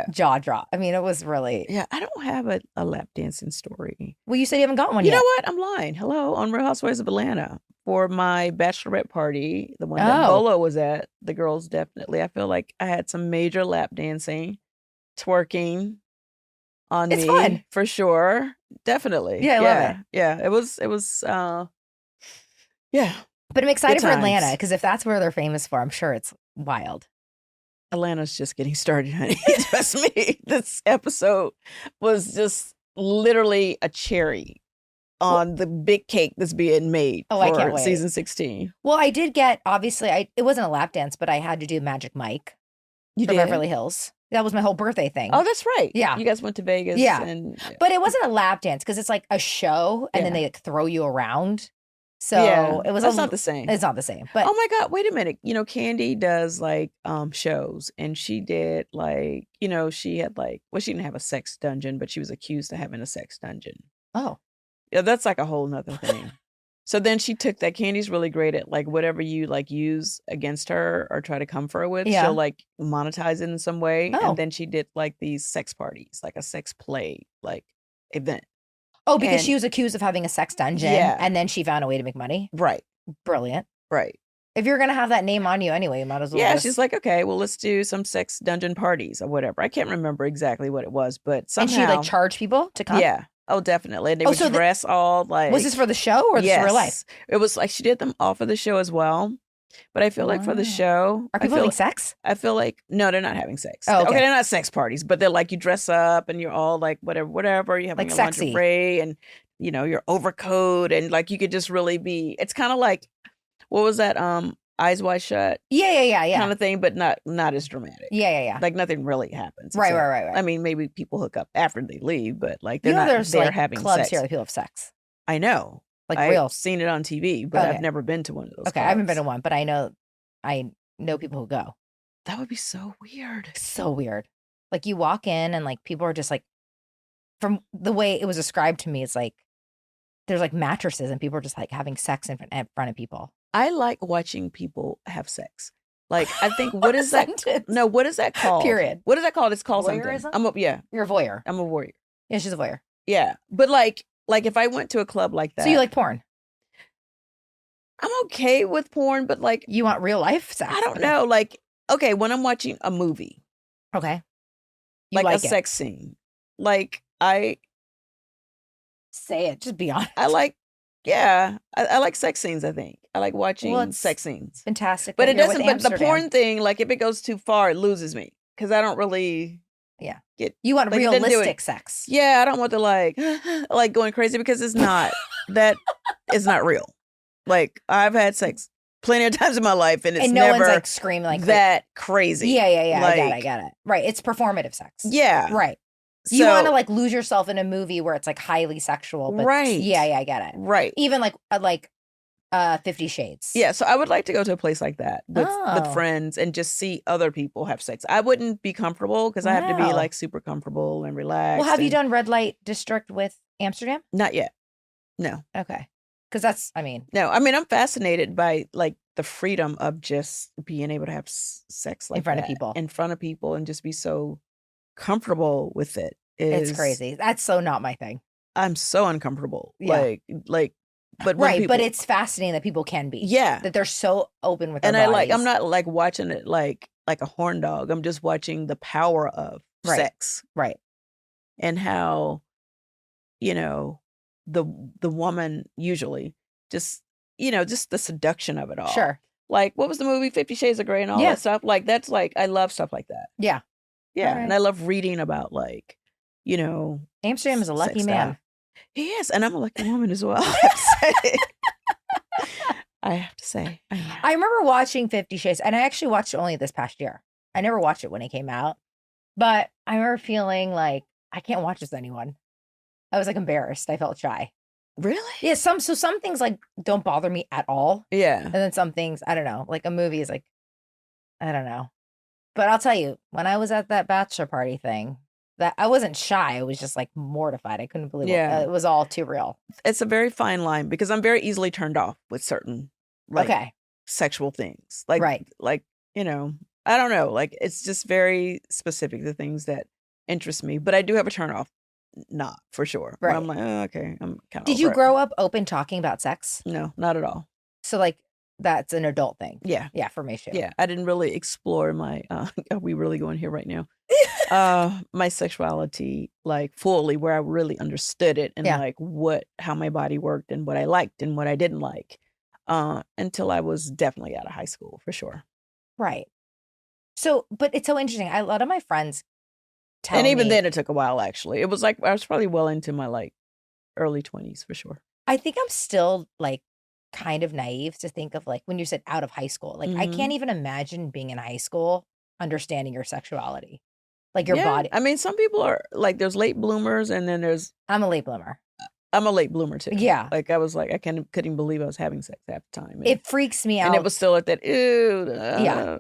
jaw drop. I mean, it was really. Yeah. I don't have a lap dancing story. Well, you said you haven't got one yet. You know what? I'm lying. Hello. On Real Housewives of Atlanta for my bachelorette party, the one that Bolo was at, the girls definitely. I feel like I had some major lap dancing, twerking on me. Fun. For sure. Definitely. Yeah, I love it. Yeah. It was yeah. But I'm excited for Atlanta because if that's where they're famous for, I'm sure it's wild. Atlanta's just getting started, honey. Trust me. This episode was just literally a cherry on the big cake that's being made for season 16. Well, I did get, obviously, it wasn't a lap dance, but I had to do Magic Mike for Beverly Hills. That was my whole birthday thing. Oh, that's right. Yeah. You guys went to Vegas. Yeah. But it wasn't a lap dance because it's like a show and then they like throw you around. So it was not the same. It's not the same. But oh my God, wait a minute. You know, Candy does like shows and she did like, you know, she had like, well, she didn't have a sex dungeon, but she was accused of having a sex dungeon. Oh. Yeah, that's like a whole nother thing. So then she took that. Candy's really great at like whatever you like use against her or try to come for her with. She'll like monetize it in some way. Oh. And then she did like these sex parties, like a sex play like event. Oh, because she was accused of having a sex dungeon and then she found a way to make money? Right. Brilliant. Right. If you're going to have that name on you anyway, you might as well. Yeah, she's like, okay, well, let's do some sex dungeon parties or whatever. I can't remember exactly what it was, but somehow. And she like charged people to come? Yeah. Oh, definitely. And they would dress all like. Was this for the show or this for real life? It was like she did them all for the show as well. But I feel like for the show. Are people having sex? I feel like, no, they're not having sex. Oh, okay. They're not sex parties, but they're like you dress up and you're all like whatever. You have like your lingerie and, you know, your overcoat and like you could just really be. It's kind of like, what was that? eyes wide shut Yeah. kind of thing, but not as dramatic. Yeah. Like nothing really happens. Right. I mean, maybe people hook up after they leave, but like they're You know, not there's there like having clubs sex. here that people have sex. I know. Like I've real. seen it on TV, but Okay. I've never been to one of those Okay, I haven't been to clubs. one, but I know people who go. That would be so weird. So weird. Like you walk in and like people are just like, from the way it was described to me, it's like there's like mattresses and people are just like having sex in front of people. I like watching people have sex. Like I think what is that? Sentence. No, what is that called? Period. What is that called? It's called Voyeurism? something. You're a voyeur. I'm a warrior. Yeah, she's a voyeur. Yeah, but like if I went to a club like that, So you like porn? I'm okay with porn, but like You want real life sex? I don't know. Like okay, when I'm watching a movie, Okay. like a it. sex scene, like I Say it. Just be honest. I like I like sex scenes. I think I like watching it's sex scenes. fantastic. But that it you're with doesn't. But the Amsterdam. porn thing, like if it goes too far, it loses me because I don't really. Yeah. Get. You want like, it didn't do realistic it. sex. Yeah, I don't want to like going crazy because it's not that is not real. Like I've had sex plenty of times in my life, and it's And no never one's like screaming like that crazy. Yeah. Like, I get it. Right. It's performative sex. Yeah. Right. You want to like lose yourself in a movie where it's like highly sexual. But right. Yeah, I get it. Right. Even like 50 Shades. Yeah, so I would like to go to a place like that with Oh. friends and just see other people have sex. I wouldn't be comfortable because I have to be Wow. like super comfortable and relaxed. Well, have you and- done Red Light District with Amsterdam? Not yet. No. Okay. Because that's, I mean, No, I mean I'm fascinated by like the freedom of just being able to have sex like in front of that, people. in front of people, and just be so comfortable with it. It's crazy. That's so not my thing. I'm so uncomfortable. Yeah. Like, but when Right. people, But it's fascinating that people can be. yeah, That they're so open with their and bodies. I'm not like watching it like a horn dog. I'm just watching the power of Right. sex. Right. And how, you know, the woman usually just, just the seduction of it all. Sure. Like, what was the movie 50 Shades of Grey and all Yeah. that stuff? Like, that's like, I love stuff like that. Yeah. Yeah. All And right. I love reading about like, Amsterdam is a lucky sex man. stuff. He is. And I'm a lucky woman as well. I have to say. I have to say. I am. I remember watching 50 Shades, and I actually watched it only this past year. I never watched it when it came out, but I remember feeling like I can't watch this with anyone. I was like embarrassed. I felt shy. Really? Yeah, some things like don't bother me at all, Yeah. and then some things I don't know. Like a movie is like I don't know, but I'll tell you, when I was at that bachelor party thing, that I wasn't shy. I was just like mortified. I couldn't believe Yeah. it was all too real. It's a very fine line because I'm very easily turned off with certain like Okay, sexual things. Like, Right. like, I don't know. Like, it's just very specific, the things that interest me. But I do have a turn off knob for sure. Where I'm like, oh, okay, I'm kind of. did you grow up open talking about sex? No, not at all. So like that's an adult thing. Yeah. Yeah, for me too. Yeah. I didn't really explore my, are we really going here right now? My sexuality like fully where I really understood it and Yeah. like how my body worked and what I liked and what I didn't like until I was definitely out of high school for sure. Right. So, but it's so interesting. A lot of my friends tell And even me, then it took a while actually. It was like, I was probably well into my like early 20s for sure. I think I'm still like kind of naive to think of like when you said out of high school. Like I Mhm. can't even imagine being in high school understanding your sexuality, like your Yeah, body. I mean, some people are like, there's late bloomers and then I'm a late bloomer. I'm a late bloomer too. Yeah. Like I was like, I couldn't believe I was having sex half the time. And, It freaks me out. and it was still at that, ew, Yeah.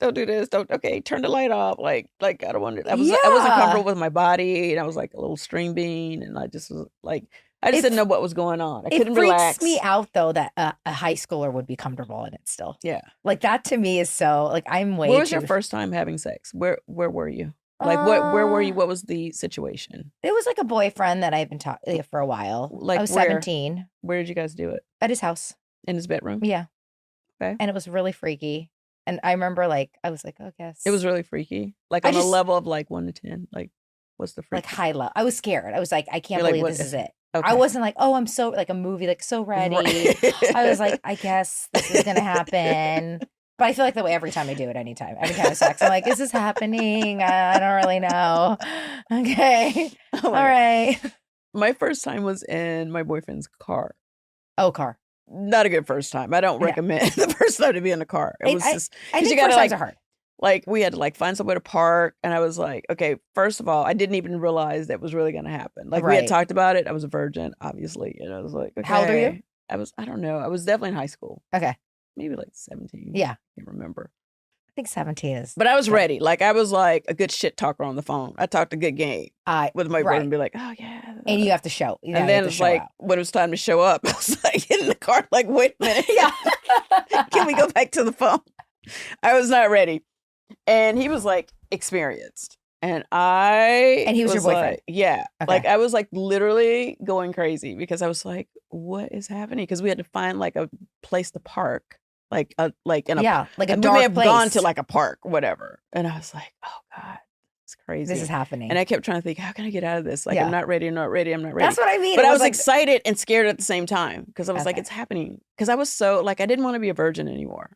don't do this. Okay, turn the light off. Like I don't want to, I wasn't Yeah. comfortable with my body and I was like a little stream bean and I just was like, I just It didn't know what was going on. I it couldn't freaks relax. me out though that a high schooler would be comfortable in it still. Yeah. Like that to me is so like I'm way Where was too. your first time having sex? Where were you? Like where were you? What was the situation? It was like a boyfriend that I've been talking for a while. Like I was where? 17 Where did you guys do it? at his house. In his bedroom? Yeah. Okay. And it was really freaky. And I remember like I was like, oh, guess It was really freaky. Like I on a just- level of like 1 to 10. Like what's the freak? like high low. I was scared. I was like, I can't You're like, believe what this is is it. Okay. I wasn't like, oh, I'm so like a movie, like so ready. Right. I was like, I guess this is gonna happen. But I feel like that way every time I do it, anytime. Every time I have sex, I'm like, is this happening? I don't really know. Okay. Oh All my God. right. My first time was in my boyfriend's car. Oh, car. not a good first time. I don't recommend the first time to be in the car. It was just I think you gotta first times are hard. Like we had to like find somewhere to park, and I was like, okay, first of all, I didn't even realize that was really gonna happen. Like we had talked about it. I was a virgin, obviously, and I was like, okay. How old are you? I don't know. I was definitely in high school. Okay. Maybe like 17. Yeah. I can't remember. I think 17 is. But I was ready. Like I was like a good shit talker on the phone. I talked a good game with my brother and be like, oh yeah. And you have to show. And then it's like when it was time to show up, I was like in the car, like, wait a minute. Yeah. Can we go back to the phone? I was not ready. And he was like experienced. And he was your boyfriend. Like, yeah. Okay. Like I was like literally going crazy because I was like, what is happening? Because we had to find like a place to park. Like in a like a dark place. We may have gone to like a park, whatever. And I was like, oh God, it's crazy. This is happening. And I kept trying to think, how can I get out of this? Like I'm not ready, I'm not ready. That's what I mean. But I was like, excited and scared at the same time because I was like, it's happening. Because I was so like I didn't want to be a virgin anymore.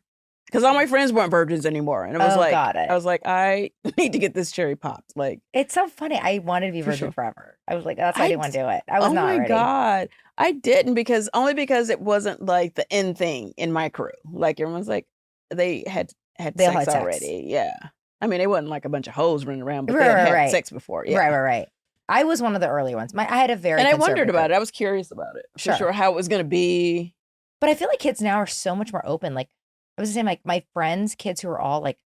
Because all my friends weren't virgins anymore. And I was like, I need to get this cherry popped. Like it's so funny. I wanted to be virgin forever. I was like, that's why I didn't want to do it. I was not ready. Oh my God. I didn't because it wasn't like the end thing in my crew. Like everyone's like, they had sex already. Yeah. I mean, it wasn't like a bunch of hoes running around, but they had sex before. Yeah. Right. I was one of the early ones. I had a very And I wondered about it. I was curious about it. For sure how it was going to be. But I feel like kids now are so much more open. Like I was saying, like my friends' kids who are all like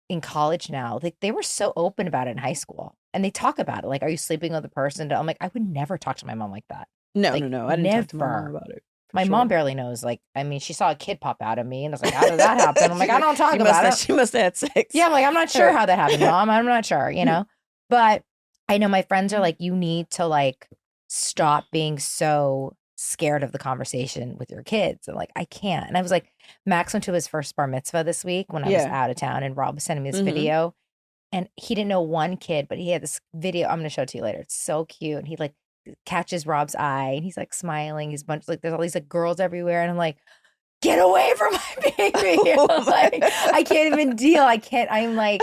in college now, like they were so open about it in high school. And they talk about it. Like, are you sleeping with a person? I'm like, I would never talk to my mom like that. No. I didn't talk to my mom about it. My mom barely knows. Like, I mean, she saw a kid pop out of me and I was like, how did that happen? I'm like, I don't talk about it. She must have had sex. Yeah, I'm like, I'm not sure how that happened, Mom. I'm not sure, you know? But I know my friends are like, you need to like stop being so scared of the conversation with your kids. And like, I can't. And I was like, Max went to his first bar mitzvah this week when I was out of town and Rob was sending me this video. And he didn't know one kid, but he had this video. I'm going to show it to you later. It's so cute. And he like catches Rob's eye and he's like smiling. He's like, there's all these like girls everywhere. And I'm like, get away from my baby. Like, I can't even deal. I'm like,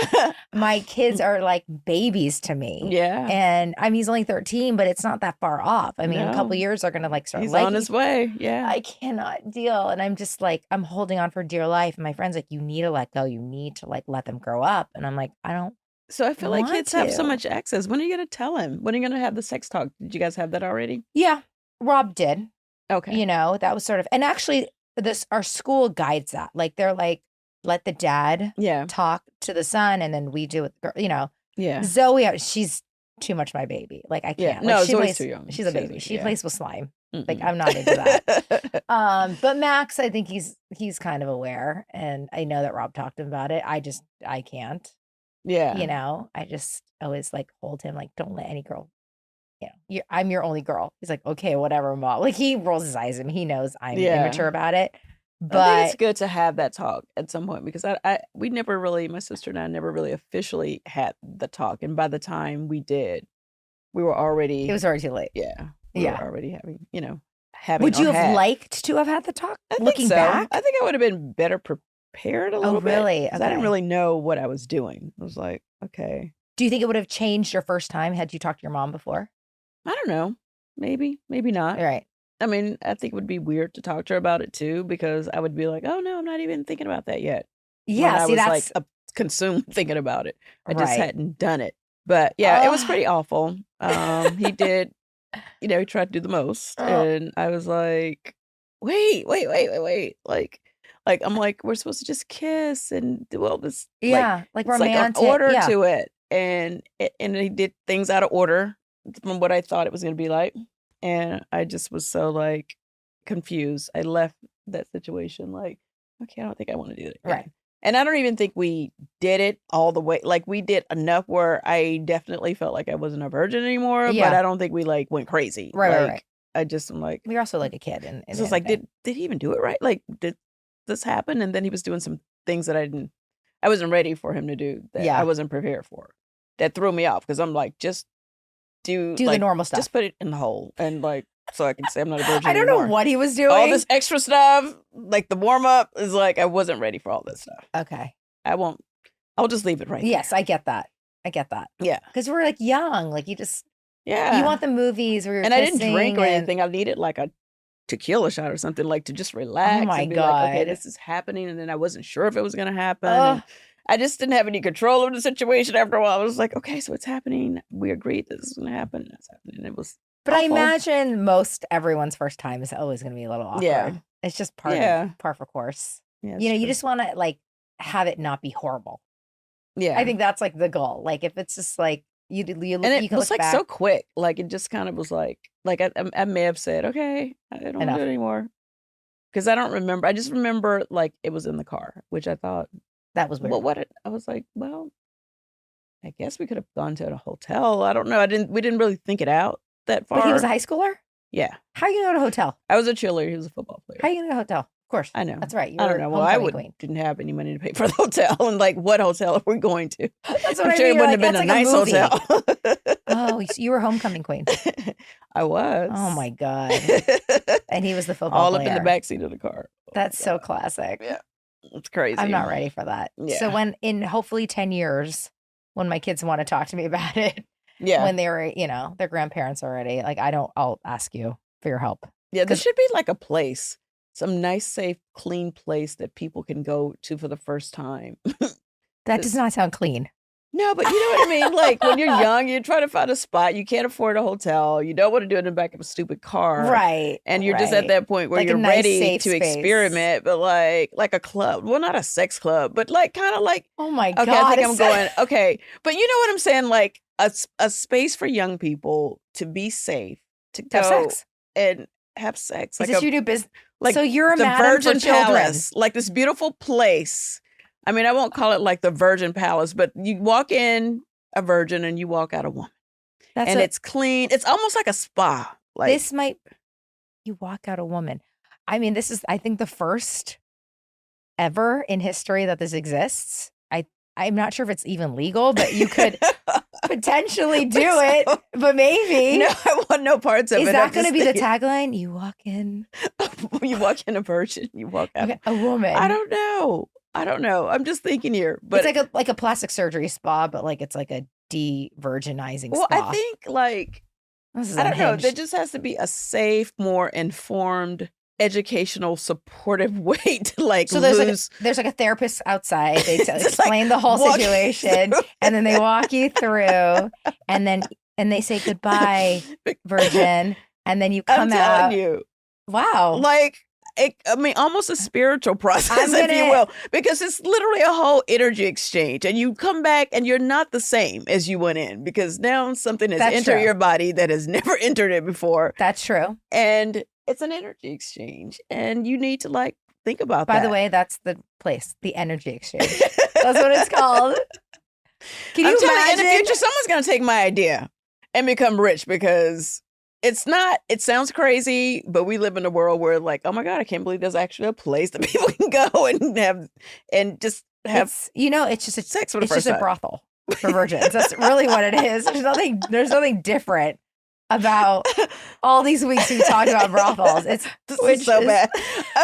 my kids are like babies to me. Yeah. And I mean, he's only 13, but it's not that far off. I mean, in a couple of years, they're going to like start He's on his way. Yeah. I cannot deal. And I'm just like, I'm holding on for dear life. And my friend's like, you need to let go. You need to like let them grow up. And I'm like, I don't. So I feel like kids have so much access. When are you going to tell him? When are you going to have the sex talk? Did you guys have that already? Yeah. Rob did. Okay. You know, that was sort of, and actually our school guides that. Like they're like, let the dad talk to the son and then we do it, you know. Yeah. Zoe, she's too much my baby. Like I can't. Yeah. Like, no, Zoe's too young. She's a baby. She plays with slime. Like I'm not into that. But Max, I think he's kind of aware. And I know that Rob talked to him about it. I can't. Yeah. You know, I just always like hold him like, don't let any girl, you know, I'm your only girl. He's like, okay, whatever, Mom. Like he rolls his eyes at me. He knows I'm immature about it. But I think it's good to have that talk at some point because we never really, my sister and I never really officially had the talk. And by the time we did, we were already. It was already too late. Yeah. We were already having, you know, having. Would you have liked to have had the talk? Looking back? I think I would have been better prepared a little bit. Really? Okay. I didn't really know what I was doing. I was like, okay. Do you think it would have changed your first time had you talked to your mom before? I don't know. Maybe not. Right. I mean, I think it would be weird to talk to her about it too, because I would be like, oh no, I'm not even thinking about that yet. Yeah. I was like consumed thinking about it. I just hadn't done it. But yeah, it was pretty awful. He did, you know, he tried to do the most. And I was like, wait. Like, I'm like, we're supposed to just kiss and do all this. Like romantic. Like an order to it. And he did things out of order from what I thought it was going to be like. And I just was so like confused. I left that situation like, okay, I don't think I want to do it again. Right. And I don't even think we did it all the way. Like we did enough where I definitely felt like I wasn't a virgin anymore. Yeah. But I don't think we like went crazy. Right. I just am like, we're also like a kid. And so it's like, did he even do it right? Like, did this happen? And then he was doing some things that I wasn't ready for him to do. That I wasn't prepared for. That threw me off because I'm like, just do like, the normal stuff. Just put it in the hole and like, so I can say I'm not a virgin I don't anymore. know what he was doing. All this extra stuff, like the warm up is like, I wasn't ready for all this stuff. Okay. I'll just leave it right Yes, there. I get that. Yeah. Because we're like young. Like you just, you want the movies where you're and kissing I didn't drink or anything. I needed like a tequila shot or something, like to just relax my and be like, okay, God. this is happening. And then I wasn't sure if it was going to happen. Ugh. And I just didn't have any control of the situation after a while. I was like, okay, so it's happening. We agreed this is going to happen. That's happening. And it was But I awful. imagine everyone's first time is always going to be a little awkward. Yeah. It's just par for course. Yeah, You know, it's you true. just want to like have it not be horrible. Yeah. I think that's like the goal. Like if it's just like you and you it can was look like back. so quick. Like it just kind of was like I may have said, okay, I don't want to Enough. do it anymore. Because I don't remember. I just remember like it was in the car, which I thought, That was weird. well, I was like, well, I guess we could have gone to a hotel. I don't know. We didn't really think it out that far. But he was a high schooler? Yeah. How are you going to go to a hotel? I was a cheerleader. He was a football player. How are you going to go to a hotel? Of course. I know. That's right. I don't know. Well, I didn't have any money to pay for the hotel. And like, what hotel are we going to? That's what I'm I sure mean. it wouldn't You're have been like, a that's nice like a movie. hotel. Oh, so you were homecoming queen. I was. Oh my God. And he was the football All player. up in the backseat of the car. Oh, That's so God. classic. Yeah. It's crazy. I'm not ready for that. Yeah. So when in hopefully 10 years, when my kids want to talk to me about it, Yeah. when they're, their grandparents already, like I'll ask you for your help. Yeah, there should be like a place, some nice, safe, clean place that people can go to for the first time. That does not sound clean. No, but you know what I mean? Like when you're young, you try to find a spot. You can't afford a hotel. You don't want to do it in the back of a stupid car. Right. And you're just at that point where Like a you're nice, ready safe to space. experiment, but like a club. Well, not a sex club, but like kind of like, Oh my God. okay, I think I'm going, okay. But you know what I'm saying? Like a space for young people to be safe, to Have go sex. and have sex. Is Like this your new business? like So you're a the madam Virgin for children. Palace, like this beautiful place. I mean, I won't call it like the Virgin Palace, but you walk in a virgin and you walk out a woman. It's clean. It's almost like a spa. Like you walk out a woman. I mean, this is, I think, the first ever in history that this exists. I'm not sure if it's even legal, but you could potentially do it, but maybe. No, I want no parts of it. Is that going to be the tagline? You walk in. You walk in a virgin, you walk out. Okay, a woman. I don't know. I'm just thinking here. But it's like a plastic surgery spa, but like it's like a de-virginizing well, spa. I think like, This is I don't know. unhinged. There just has to be a safe, more informed, educational, supportive way to like So lose. there's like a therapist outside. They Just, explain the whole walk you situation, through. and then they walk you through, and they say goodbye, virgin, and then you I'm come out. telling you, Wow. like. Almost a spiritual process, if you gonna- will, because it's literally a whole energy exchange, and you come back and you're not the same as you went in because now something has That's entered true. your body that has never entered it before, That's true. and it's an energy exchange, and you need to like think about that. By the way, that's the place, the energy exchange. That's what it's called. Can you I'm telling you, imagine? in the future, someone's going to take my idea and become rich because it's not, it sounds crazy, but we live in a world where like, oh my God, I can't believe there's actually a place that people can go and have, and just have it's just sex for the it's first just a time. brothel for virgins. That's really what it is. There's nothing different about all these weeks we talked about brothels. This is so bad.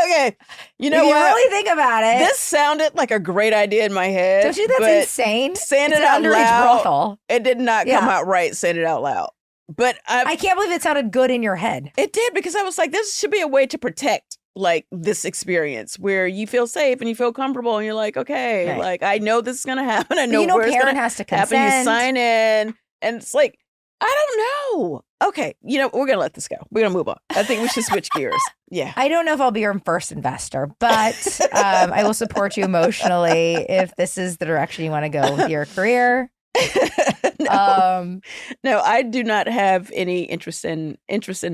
Okay. You know if what? you really think about it, This sounded like a great idea in my head. don't you think but that's insane? saying It's it an out underage loud, brothel. it did not come Yeah. out right saying it out loud. But I can't believe it sounded good in your head. it did, because I was like, this should be a way to protect like this experience where you feel safe and you feel comfortable and you're like, okay, Right. like I know this is gonna happen. I But know where it's parent gonna has to happen. consent. You sign in, and it's like, I don't know. Okay, we're gonna let this go. We're gonna move on. I think we should switch gears. Yeah. I don't know if I'll be your first investor, but I will support you emotionally if this is the direction you want to go with your career. No. No, I do not have any interest in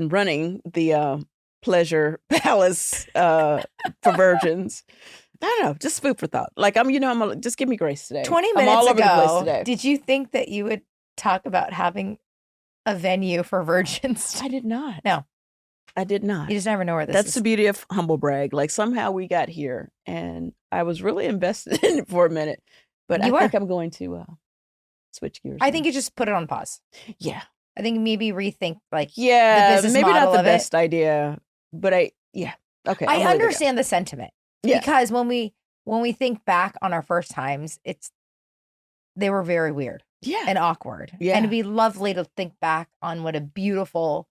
running the pleasure palace for virgins. I don't know, just food for thought. Like just give me grace today. 20 I'm all minutes over the place ago, today. did you think that you would talk about having a venue for virgins? I did not. No. I did not. You just never know where this That's is. the beauty of humble brag. Like somehow we got here, and I was really invested in it for a minute, but I think I'm going to switch gears. I think you just put it on pause. Yeah. I think maybe rethink the Yeah, business maybe not model the of it. best idea, but okay. I I'm really good. understand the sentiment. Yeah. Because when we think back on our first times, they were very weird Yeah. and awkward. Yeah. And it'd be lovely to think back on what a beautiful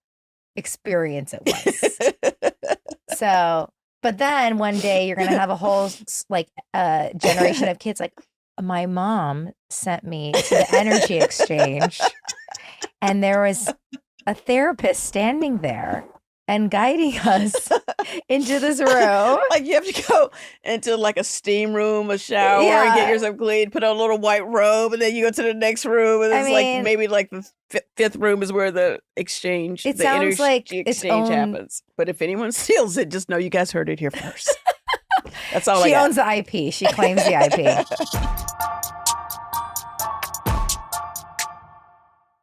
experience it was. So, but then one day you're going to have a whole generation of kids like, my mom sent me to the energy exchange and there was a therapist standing there and guiding us into this room. Like you have to go into like a steam room, a shower, and get yourself clean, put on a little white robe, and then you go to the next room, and it's like maybe like the fifth room is where the exchange, the energy exchange happens. But if anyone steals it, just know you guys heard it here first. That's all I got. She owns the IP. She claims the IP.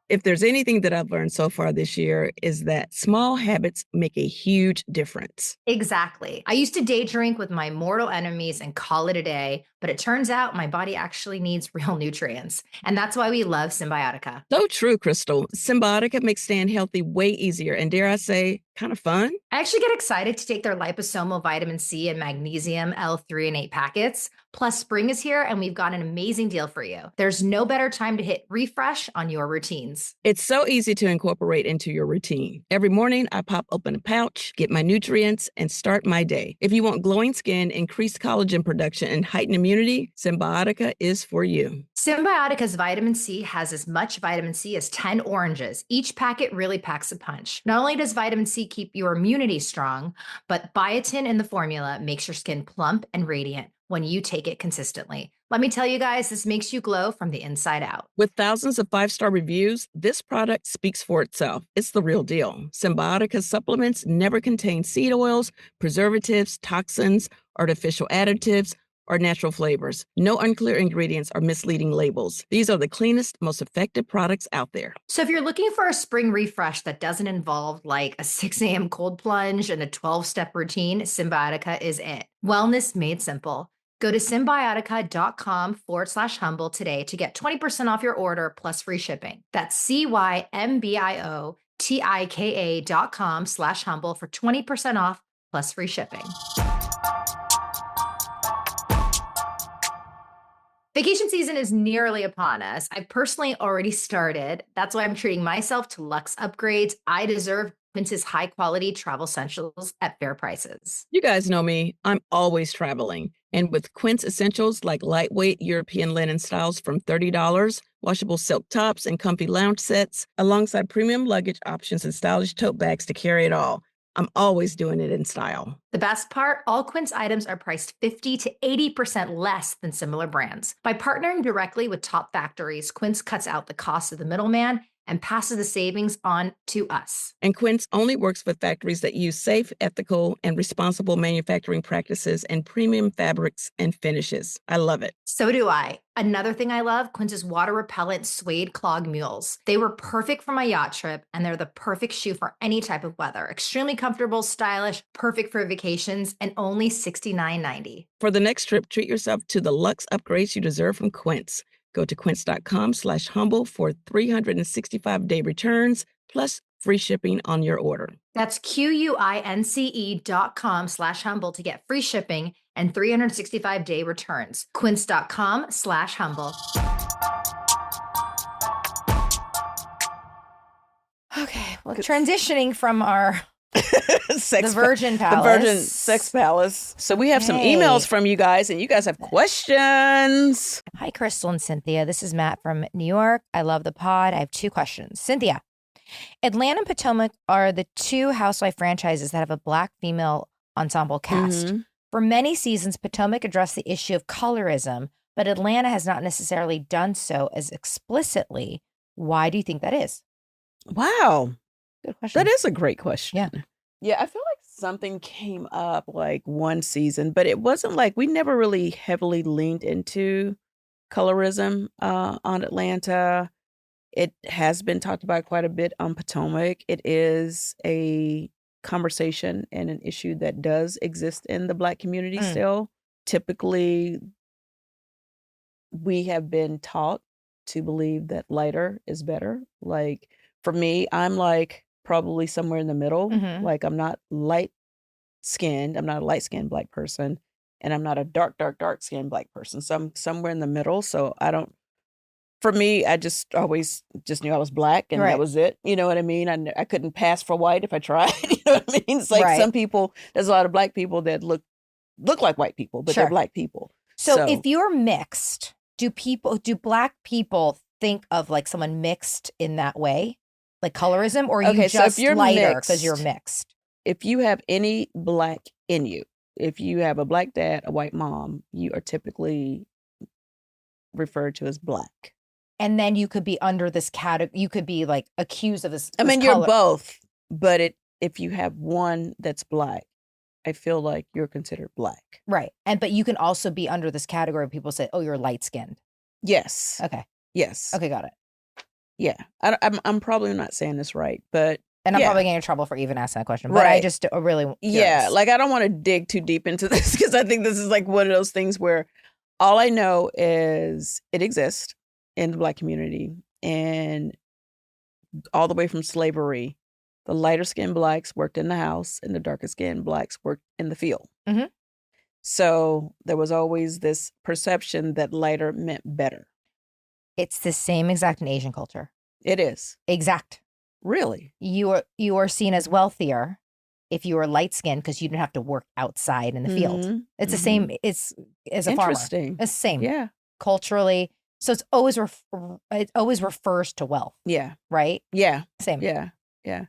If there's anything that I've learned so far this year is that small habits make a huge difference. Exactly. I used to day drink with my mortal enemies and call it a day, but it turns out my body actually needs real nutrients. And that's why we love Cymbiotika. So true, Crystal. Cymbiotika makes staying healthy way easier and, dare I say, kind of fun. I actually get excited to take their liposomal vitamin C and magnesium L3 and 8 packets. Plus, spring is here and we've got an amazing deal for you. There's no better time to hit refresh on your routines. It's so easy to incorporate into your routine. Every morning, I pop open a pouch, get my nutrients, and start my day. If you want glowing skin, increased collagen production, and heightened immunity, Cymbiotika is for you. Cymbiotika's vitamin C has as much vitamin C as 10 oranges. Each packet really packs a punch. Not only does vitamin C keep your immunity strong, but biotin in the formula makes your skin plump and radiant when you take it consistently. Let me tell you guys, this makes you glow from the inside out. With thousands of 5-star reviews, this product speaks for itself. It's the real deal. Cymbiotika supplements never contain seed oils, preservatives, toxins, artificial additives, or natural flavors. No unclear ingredients or misleading labels. These are the cleanest, most effective products out there. So if you're looking for a spring refresh that doesn't involve like a 6 a.m. cold plunge and a 12-step routine, Cymbiotika is it. Wellness made simple. Go to cymbiotika.com/humble today to get 20% off your order plus free shipping. That's CYMBIOTIKA.com/humble for 20% off plus free shipping. Vacation season is nearly upon us. I've personally already started. That's why I'm treating myself to luxe upgrades. I deserve Quince's high-quality travel essentials at fair prices. You guys know me. I'm always traveling. And with Quince essentials like lightweight European linen styles from $30, washable silk tops and comfy lounge sets, alongside premium luggage options and stylish tote bags to carry it all, I'm always doing it in style. The best part, all Quince items are priced 50 to 80% less than similar brands. By partnering directly with top factories, Quince cuts out the cost of the middleman and passes the savings on to us. And Quince only works with factories that use safe, ethical, and responsible manufacturing practices and premium fabrics and finishes. I love it. So do I. Another thing I love, Quince's water repellent suede clog mules. They were perfect for my yacht trip, and they're the perfect shoe for any type of weather. Extremely comfortable, stylish, perfect for vacations, and only $69.90. For the next trip, treat yourself to the luxe upgrades you deserve from Quince. Go to quince.com/humble for 365-day returns, plus free shipping on your order. That's QUINCE.com/humble to get free shipping and 365-day returns. Quince.com/humble. Okay, well, transitioning from our the Virgin Palace. The Virgin Sex Palace. So we have some emails from you guys, and you guys have questions. Hi, Crystal and Cynthia. This is Matt from New York. I love the pod. I have 2 questions. Cynthia, Atlanta and Potomac are the 2 housewife franchises that have a Black female ensemble cast. Mm-hmm. For many seasons, Potomac addressed the issue of colorism, but Atlanta has not necessarily done so as explicitly. Why do you think that is? Wow. Good question. That is a great question. Yeah. Yeah, I feel like something came up like one season, but it wasn't like we never really heavily leaned into colorism on Atlanta. It has been talked about quite a bit on Potomac. It is a conversation and an issue that does exist in the Black community still. Typically, we have been taught to believe that lighter is better. Like for me, I'm like probably somewhere in the middle. Mm-hmm. Like I'm not light skinned. I'm not a light skinned Black person, and I'm not a dark skinned Black person. So I'm somewhere in the middle. So I don't for me, I just always just knew I was black and Right. that was it. You know what I mean? I couldn't pass for white if I tried. You know what I mean? It's like Right. some people, there's a lot of black people that look like white people, but Sure. they're black people. So if you're mixed, do black people think of like someone mixed in that way? Like colorism, or are you so if just you're lighter because mixed, you're mixed? if you have any black in you, if you have a black dad, a white mom, you are typically referred to as black. And then you could be under this category. You could be like accused of this. I mean, this you're color. both, but if you have one that's black, I feel like you're considered black. Right. But you can also be under this category of people say, oh, you're light skinned. Yes. Okay. Yes. Okay, got it. Yeah. I'm probably not saying this right, but And I'm yeah. probably getting in trouble for even asking that question. But Right. I just really curious. Yeah, like I don't want to dig too deep into this because I think this is like one of those things where all I know is it exists in the black community, and all the way from slavery, the lighter skinned blacks worked in the house and the darker skinned blacks worked in the field. Mhm. So there was always this perception that lighter meant better. It's the same exact in Asian culture. It is. Exact. Really? You are seen as wealthier if you are light skinned because you didn't have to work outside in the field. Mhm, It's the mhm. same. It's as a farmer. Interesting. It's the same Yeah. culturally. So it's always it always refers to wealth, Yeah. right? Yeah. Same. Yeah. Yeah.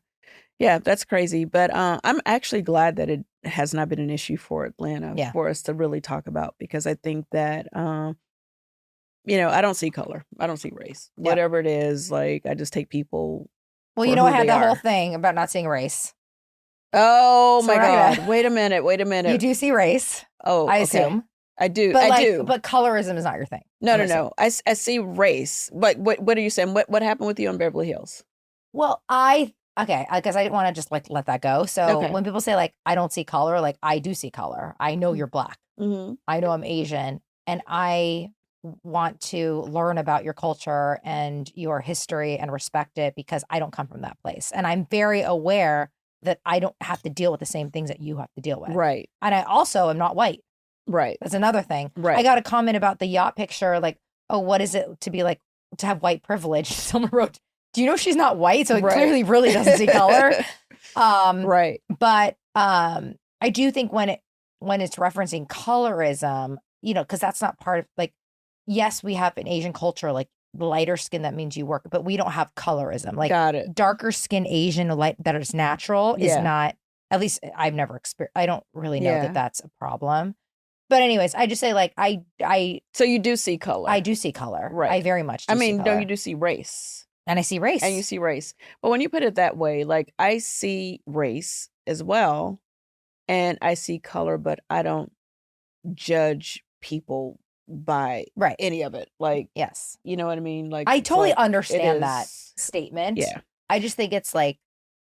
Yeah, that's crazy. But I'm actually glad that it has not been an issue for Atlanta Yeah. for us to really talk about, because I think that, I don't see color. I don't see race. Yeah. Whatever it is, like, I just take people. Well, for you know, I who had they that whole are. thing about not seeing race. Oh, So my we're not God. gonna- Wait a minute. You do see race, Oh, I okay. assume. I do. But I do. But colorism is not your thing. No. I'm assuming. I see race. But what are you saying? What happened with you in Beverly Hills? Well, because I didn't want to just like let that go. So Okay. when people say like I don't see color, like I do see color. I know you're black. Mm-hmm. I know I'm Asian, and I want to learn about your culture and your history and respect it because I don't come from that place. And I'm very aware that I don't have to deal with the same things that you have to deal with. Right. And I also am not white. Right. That's another thing. Right. I got a comment about the yacht picture, like, oh, what is it to be like, to have white privilege? Someone wrote, do you know she's not white? So it Right. clearly really doesn't see color. Right. But I do think when it's referencing colorism, because that's not part of, like, yes, we have an Asian culture, like lighter skin, that means you work, but we don't have colorism. Like Got it. darker skin Asian, that is natural is Yeah. not, at least I've never experienced, I don't really know Yeah. that that's a problem. But anyways, I just say like, So you do see color. I do see color. Right. I very much do I see mean, color. no, you do see race. And I see race. And you see race. But when you put it that way, like, I see race as well, and I see color, but I don't judge people by Right. any of it. Like, Yes. you know what I mean? Like, I it's totally like, understand it that is- statement. Yeah. I just think it's like,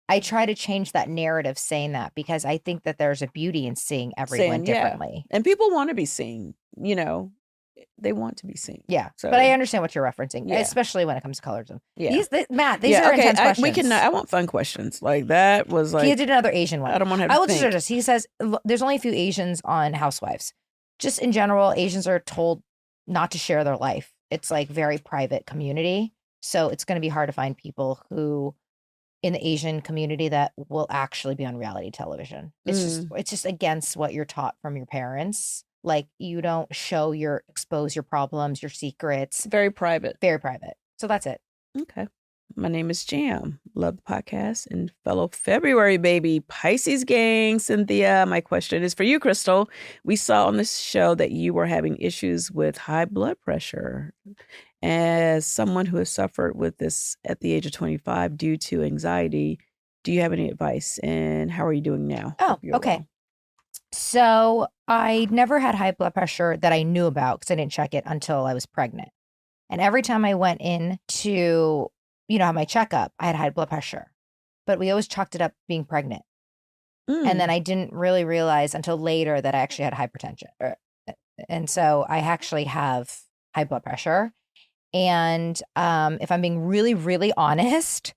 I try to change that narrative saying that because I think that there's a beauty in seeing everyone Saying, yeah. differently. And people want to be seen, they want to be seen. Yeah. So- But I understand what you're referencing, Yeah. especially when it comes to colorism. Yeah. Matt, these Yeah, are okay. intense questions. We can. I want fun questions. Like, that was like, He did another Asian one. I don't want to have I to will just think. share this. He says there's only a few Asians on Housewives. Just in general, Asians are told not to share their life. It's like very private community. So it's going to be hard to find people who in the Asian community that will actually be on reality television. It's just against what you're taught from your parents. Like, you don't expose your problems, your secrets. Very private. Very private. So that's it. Okay. My name is Jam. Love the podcast and fellow February baby Pisces gang. Cynthia, my question is for you, Crystal. We saw on this show that you were having issues with high blood pressure. As someone who has suffered with this at the age of 25 due to anxiety, do you have any advice, and how are you doing now? Oh, Hope you're okay. well. So I never had high blood pressure that I knew about because I didn't check it until I was pregnant. And every time I went in to, have my checkup, I had high blood pressure. But we always chalked it up being pregnant. And then I didn't really realize until later that I actually had hypertension. And so I actually have high blood pressure. And if I'm being really, really honest,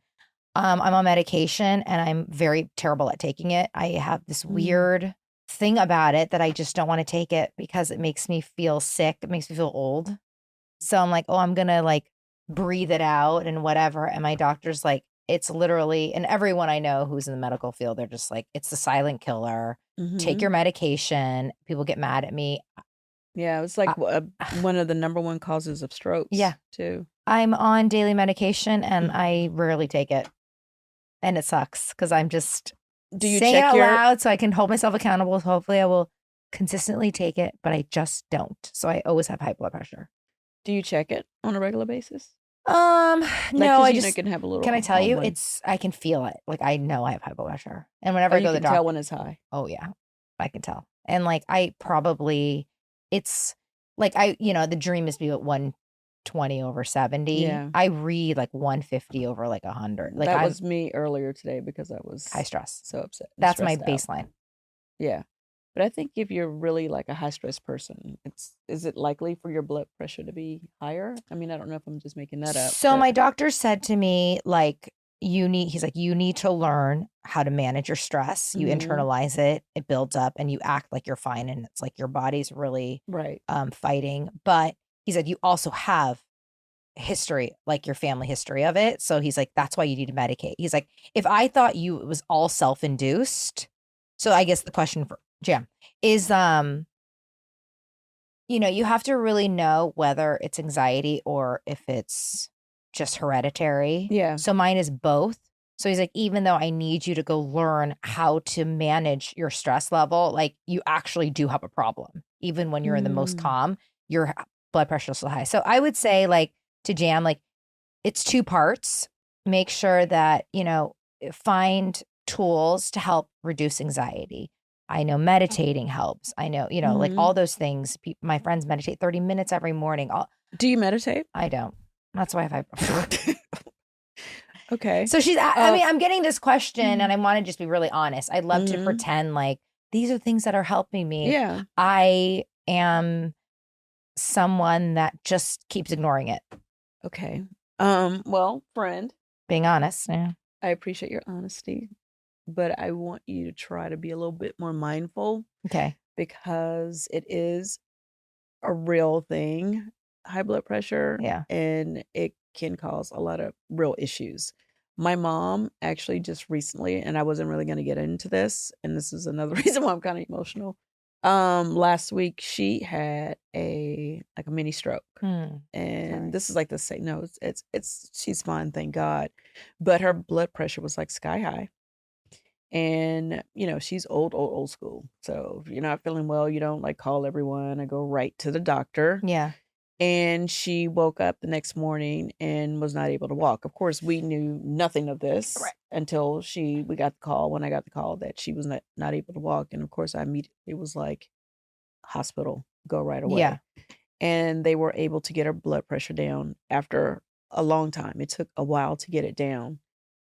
I'm on medication and I'm very terrible at taking it. I have this weird thing about it that I just don't want to take it because it makes me feel sick. It makes me feel old. So I'm like, oh, I'm going to like breathe it out and whatever. And my doctor's like, it's literally, and everyone I know who's in the medical field, they're just like, it's the silent killer. Take your medication. People get mad at me. Yeah, it's like one of the number one causes of strokes. Yeah. Too. I'm on daily medication and I rarely take it. And it sucks because I'm just saying it out loud so I can hold myself accountable. So hopefully I will consistently take it, but I just don't. So I always have high blood pressure. Do you check it on a regular basis? No, I just can have a little. Can I tell you? I can feel it. Like I know I have high blood pressure, and whenever I go to the doctor, tell when it's high. Oh yeah, I can tell. And like it's like the dream is to be at 120 over 70. Yeah, I read like 150 over like 100. Like that was me earlier today because I was high stress, so upset. That's my baseline. Yeah. But I think if you're really like a high stress person, is it likely for your blood pressure to be higher? I mean, I don't know if I'm just making that up. So my doctor said to me, like, you need to learn how to manage your stress. You internalize it, it builds up, and you act like you're fine. And it's like your body's really fighting. But he said you also have history, like your family history of it. So he's like, that's why you need to medicate. He's like, if I thought it was all self-induced. So I guess the question for Jam is, you have to really know whether it's anxiety or if it's just hereditary. Yeah. So mine is both. So he's like, even though I need you to go learn how to manage your stress level, like you actually do have a problem. Even when you're in the most calm, your blood pressure is so high. So I would say like to Jam, like it's 2 parts. Make sure that, find tools to help reduce anxiety. I know meditating helps. I know, like all those things. My friends meditate 30 minutes every morning. Do you meditate? I don't. That's why I have. Okay. So I'm getting this question and I want to just be really honest. I'd love to pretend like these are things that are helping me. Yeah. I am someone that just keeps ignoring it. Okay. Well, friend. Being honest. Yeah. I appreciate your honesty, but I want you to try to be a little bit more mindful. Okay. Because it is a real thing, high blood pressure. Yeah. And it can cause a lot of real issues. My mom actually just recently, and I wasn't really going to get into this, and this is another reason why I'm kind of emotional. Last week she had a mini stroke, and Sorry. This is like the same. No, it's she's fine, thank God, but her blood pressure was like sky high, and she's old school. So if you're not feeling well, you don't like call everyone. I go right to the doctor. Yeah. And she woke up the next morning and was not able to walk. Of course, we knew nothing of this until we got the call. When I got the call that she was not able to walk, and of course, I immediately was like, hospital, go right away. Yeah. And they were able to get her blood pressure down after a long time. It took a while to get it down.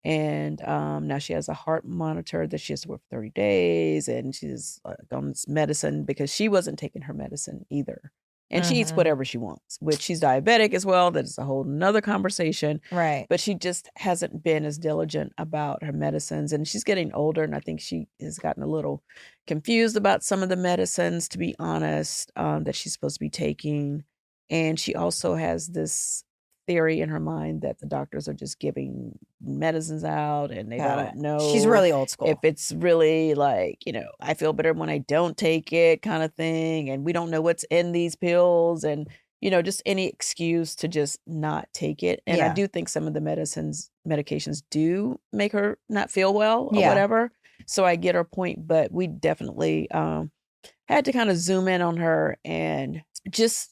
And now she has a heart monitor that she has to wear for 30 days, and she's on this medicine because she wasn't taking her medicine either. And she eats whatever she wants, which she's diabetic as well. That is a whole nother conversation. Right. But she just hasn't been as diligent about her medicines. And she's getting older. And I think she has gotten a little confused about some of the medicines, to be honest, that she's supposed to be taking. And she also has this theory in her mind that the doctors are just giving medicines out and they don't know. She's really old school. If it's really like, I feel better when I don't take it kind of thing. And we don't know what's in these pills and, just any excuse to just not take it. And I do think some of the medications do make her not feel well or whatever. So I get her point, but we definitely had to kind of zoom in on her and just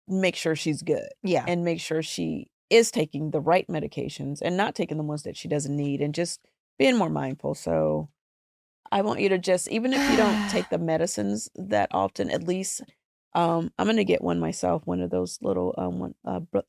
make sure she's good. Yeah. And make sure she is taking the right medications and not taking the ones that she doesn't need and just being more mindful. So I want you to just, even if you don't take the medicines that often, at least I'm going to get one myself, one of those little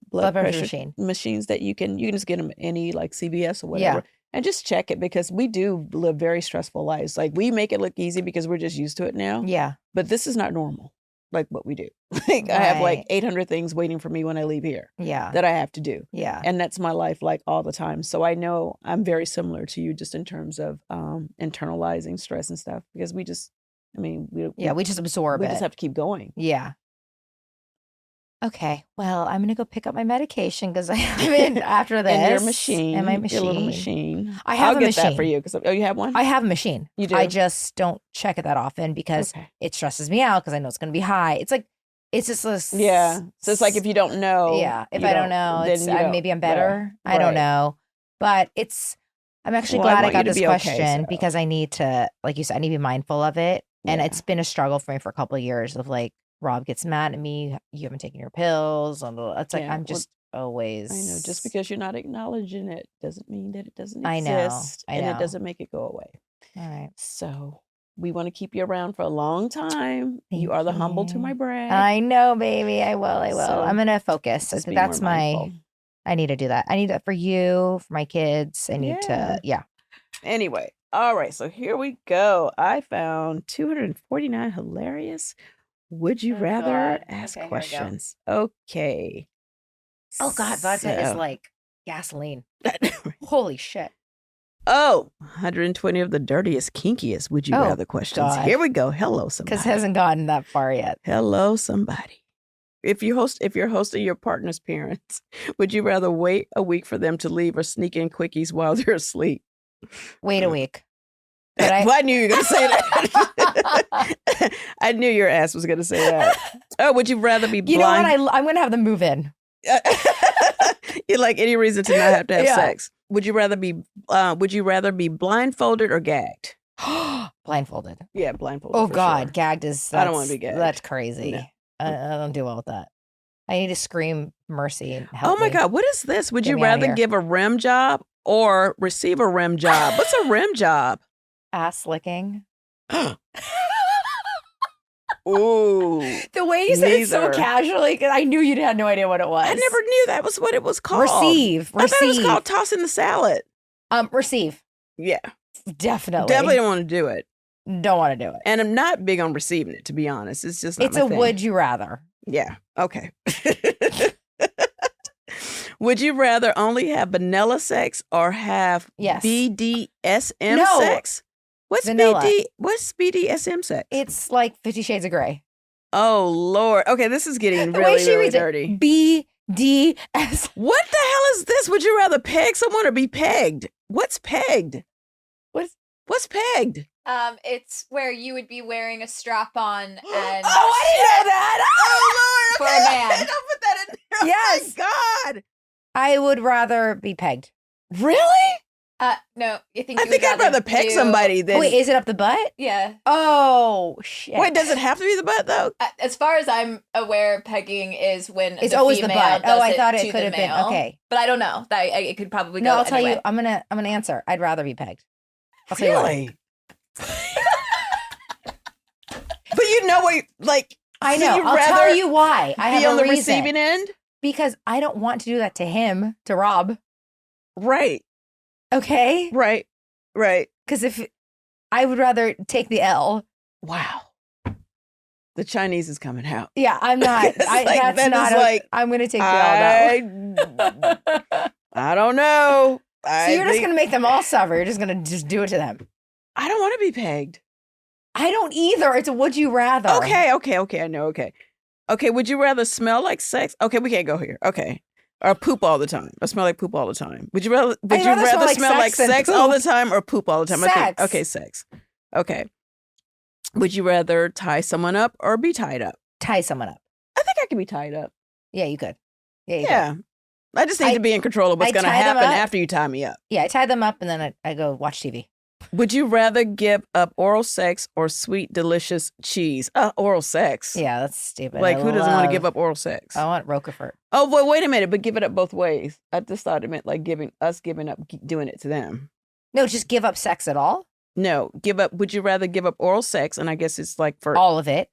blood pressure machines that you can just get them any like CVS or whatever. Yeah. And just check it because we do live very stressful lives. Like we make it look easy because we're just used to it now. Yeah. But this is not normal. Like what we do. Like I have like 800 things waiting for me when I leave here. Yeah. That I have to do. Yeah. And that's my life like all the time. So I know I'm very similar to you just in terms of internalizing stress and stuff because we just absorb it. We just have to keep going. Yeah. Okay, well, I'm gonna go pick up my medication because I haven't after this. And your machine. And my machine. Your little machine. I have I'll a get machine. that for you. You have one? I have a machine. You do? I just don't check it that often because it stresses me out because I know it's gonna be high. It's like, it's just this. Yeah. So it's like if you don't know. Yeah. If I don't know, it's maybe I'm better. Right. I don't know. But I'm actually glad I got this question so. because I need to, like you said, I need to be mindful of it. And Yeah. it's been a struggle for me for a couple of years of like, Rob gets mad at me. You haven't taken your pills. It's like, I'm just always. I know. Just because you're not acknowledging it doesn't mean that it doesn't I know. exist. And it doesn't make it go away. All right. So we want to keep you around for a long time. You are the humble to my brag. I know, baby. I will. So I'm going to focus. That's I need to do that. I need that for you, for my kids. I need to, Anyway. All right. So here we go. I found 249 hilarious would you rather ask questions. Okay. Oh God, vodka is like gasoline. Holy shit. 120 of the dirtiest, kinkiest would you rather questions. God. Here we go. Hello, somebody. Because it hasn't gotten that far yet. Hello, somebody. If you're hosting your partner's parents, would you rather wait a week for them to leave or sneak in quickies while they're asleep? Wait a week. I knew you were going to say that. I knew your ass was going to say that. Oh, would you rather be blind? You know what? I'm going to have them move in. You like any reason to not have to have sex. Would you rather be blindfolded or gagged? Blindfolded. Yeah, blindfolded. Oh God, gagged is. I don't want to be gagged. That's crazy. No. I don't do well with that. I need to scream mercy and help. Oh my God, what is this? Would you rather give a rim job or receive a rim job? What's a rim job? Ass licking. Ooh. The way you said it so casually, because I knew you had no idea what it was. I never knew that was what it was called. Receive. I thought it was called tossing the salad. Receive. Yeah. Definitely. Definitely don't want to do it. Don't want to do it. And I'm not big on receiving it, to be honest. It's just not my thing. Would you rather. Yeah. Okay. Would you rather only have vanilla sex or have BDSM sex? What's BDSM sex? It's like 50 Shades of Grey. Oh, Lord. Okay, this is getting really dirty. BDS. What the hell is this? Would you rather peg someone or be pegged? What's pegged? What's pegged? It's where you would be wearing a strap-on and I didn't know that. Oh, Lord. For a man. Don't put that in there. Yes. Oh, my God. I would rather be pegged. Really? No, I think I'd rather peg somebody than. Wait, is it up the butt? Yeah. Oh shit. Wait, does it have to be the butt though? As far as I'm aware, pegging is when it's always the butt. Does I thought it to could have been okay, but I don't know. That it could probably go. No, I'll tell anyway. you. I'm gonna answer. I'd rather be pegged. I'll really? But you know what? Like I know. I'll tell you why. I have be on the reason. receiving end because I don't want to do that to him, to Rob. Right. Okay. Right. Because if I would rather take the L. Wow. The Chinese is coming out. Yeah, I'm not. I'm going to take the L though. I don't know. So you're just going to make them all suffer. You're just going to just do it to them. I don't want to be pegged. I don't either. It's a would you rather. Okay. I know. Okay. Would you rather smell like sex? Okay, we can't go here. Okay. Or poop all the time. Or smell like poop all the time. Would you rather smell like sex all the time or poop all the time? Sex. Okay, sex. Okay. Would you rather tie someone up or be tied up? Tie someone up. I think I could be tied up. Yeah, you could. Yeah. Could. I just need to be in control of what's going to happen after you tie me up. Yeah, I tie them up and then I go watch TV. Would you rather give up oral sex or sweet, delicious cheese? Oral sex. Yeah, that's stupid. Like, who doesn't want to give up oral sex? I want Roquefort. Oh, but wait a minute. But give it up both ways. I just thought it meant like giving up, doing it to them. No, just give up sex at all? No, give up. Would you rather give up oral sex? And I guess it's like for all of it,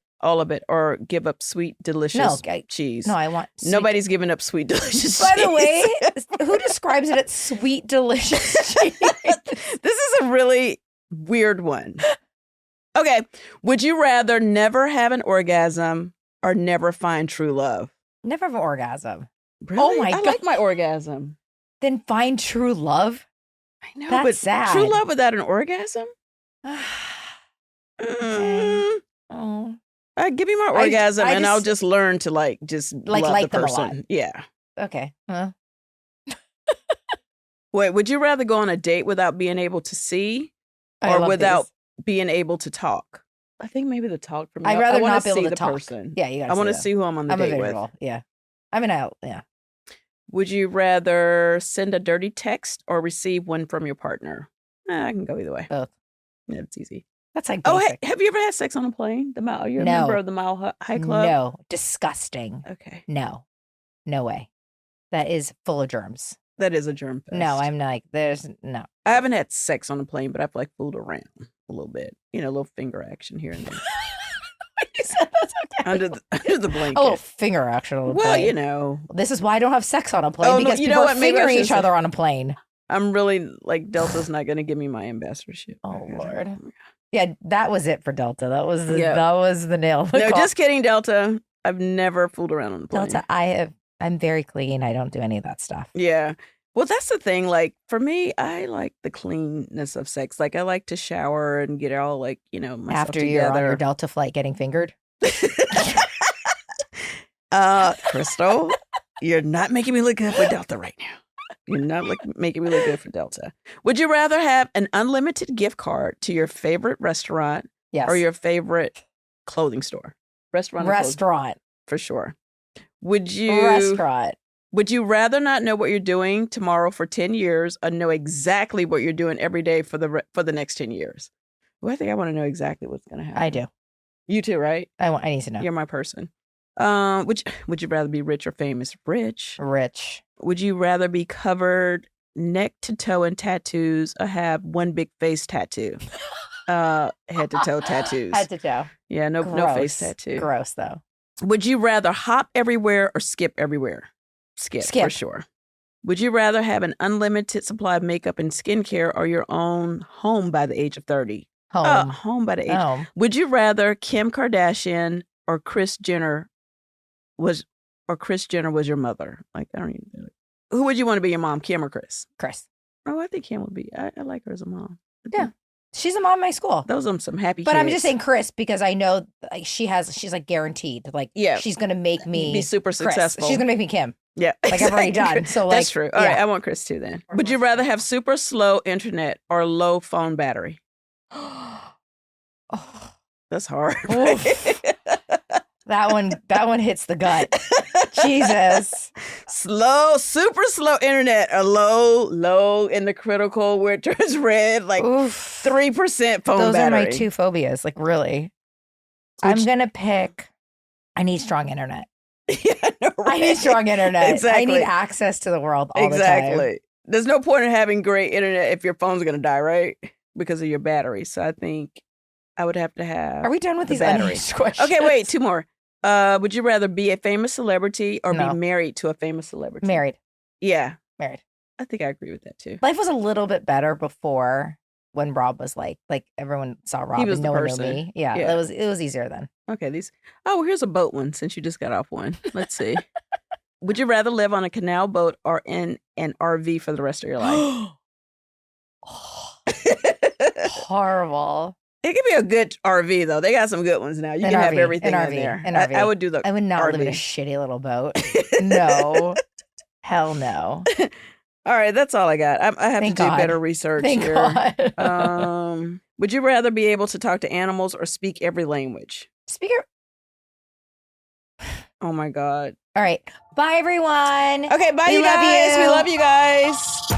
or give up sweet, delicious cheese? No, I want. Nobody's giving up sweet, delicious cheese. By the way, who describes it as sweet, delicious cheese? This is a really weird one. Okay. Would you rather never have an orgasm or never find true love? Never have an orgasm. Really? Oh my God. I like my orgasm. Then find true love? I know, that's but sad. True love without an orgasm? Okay. Oh. Give me my I orgasm, and I'll just- just learn to like love like the them a person. lot. Yeah. Okay. Well, Wait, would you rather go on a date without being able to see, I or love without these. being able to talk? I think maybe the talk for me. I'd I rather wanna not be able see to the talk. person. Yeah, you gotta I want to them. see who I'm on the I'm a date with. visual. Yeah. I mean, yeah. Would you rather send a dirty text or receive one from your partner? I can go either way. Both. Yeah, it's easy. That's like Oh, basic. hey, have you ever had sex on a plane? Are you a No. member of the Mile High Club? No. Disgusting. Okay. No. No way. That is full of germs. That is a germ fest. No, I'm like, there's no. I haven't had sex on a plane, but I've like fooled around a little bit. A little finger action here and there. You said that's okay. under the blanket. A little finger action on a Well, plane. This is why I don't have sex on a plane, Oh, no, because you people know are what? Maybe I fingering should each say- other on a plane. I'm really like Delta's not going to give me my ambassadorship. Oh, Lord. Yeah, that was it for Delta. That was the Yeah. that was the nail. No, just kidding, Delta. I've never fooled around on the plane. Delta. I'm very clean. I don't do any of that stuff. Yeah. Well, that's the thing. Like for me, I like the cleanness of sex. Like I like to shower and get all like myself After you're on together. your Delta flight getting fingered. Crystal, you're not making me look good for Delta right now. You're not making me look good for Delta. Would you rather have an unlimited gift card to your favorite restaurant Yes. or your favorite clothing store? Restaurant. or clothing- Restaurant. for sure. Would you Restaurant. Would you rather not know what you're doing tomorrow for 10 years or know exactly what you're doing every day for the next 10 years? Well, I think I want to know exactly what's going to happen. I do. You too, right? I need to know. You're my person. Would you rather be rich or famous? Rich. Rich. Would you rather be covered neck to toe in tattoos or have one big face tattoo? Head to toe tattoos. Head to toe. Yeah, no face tattoo. Gross though. Would you rather hop everywhere or skip everywhere? Skip for sure. Would you rather have an unlimited supply of makeup and skincare or your own home by the age of 30? Home. Home by the age. Home. Would you rather Kim Kardashian or Kris Jenner was your mother? Like I don't even know. Who would you want to be your mom, Kim or Kris? Kris. Oh, I think Kim would be. I like her as a mom. Yeah. She's a mom in my school. Those are some happy But kids. I'm just saying Kris because I know like she's like guaranteed. Like she's gonna make me be super Kris. successful. She's gonna make me Kim. Yeah. Like I've already done. So like that's true. All right, I want Kris too then. Would you rather have super slow internet or low phone battery? Oh, That's hard. that one hits the gut. Jesus. Super slow internet or low in the critical where it turns red, like 3% phone Those battery. are my two phobias. Like really. I'm gonna pick. I need strong internet. Yeah, I know, right? I need strong internet. Exactly. I need access to the world all the time. Exactly. There's no point in having great internet if your phone's gonna die, right? Because of your battery. So I think I would have to have. Are we done with the these battery. unhinged questions? Okay, wait, two more. Would you rather be a famous celebrity or No. be married to a famous celebrity? Married. Yeah. Married. I think I agree with that too. Life was a little bit better before when Rob was like everyone saw Rob He was and the no one person. knew me. Yeah, Yeah. it was easier then. Okay, here's a boat one since you just got off one. Let's see. Would you rather live on a canal boat or in an RV for the rest of your life? Horrible. It could be a good RV though. They got some good ones now. You can have everything in there. I would do the I would not live in a RV. shitty little boat. No. Hell no. All right, that's all I got. I have Thank to do God. better research Thank here. God. Would you rather be able to talk to animals or speak every language? Speaker. Oh my God. All right. Bye everyone. Okay, bye We you love guys. you. We love you guys.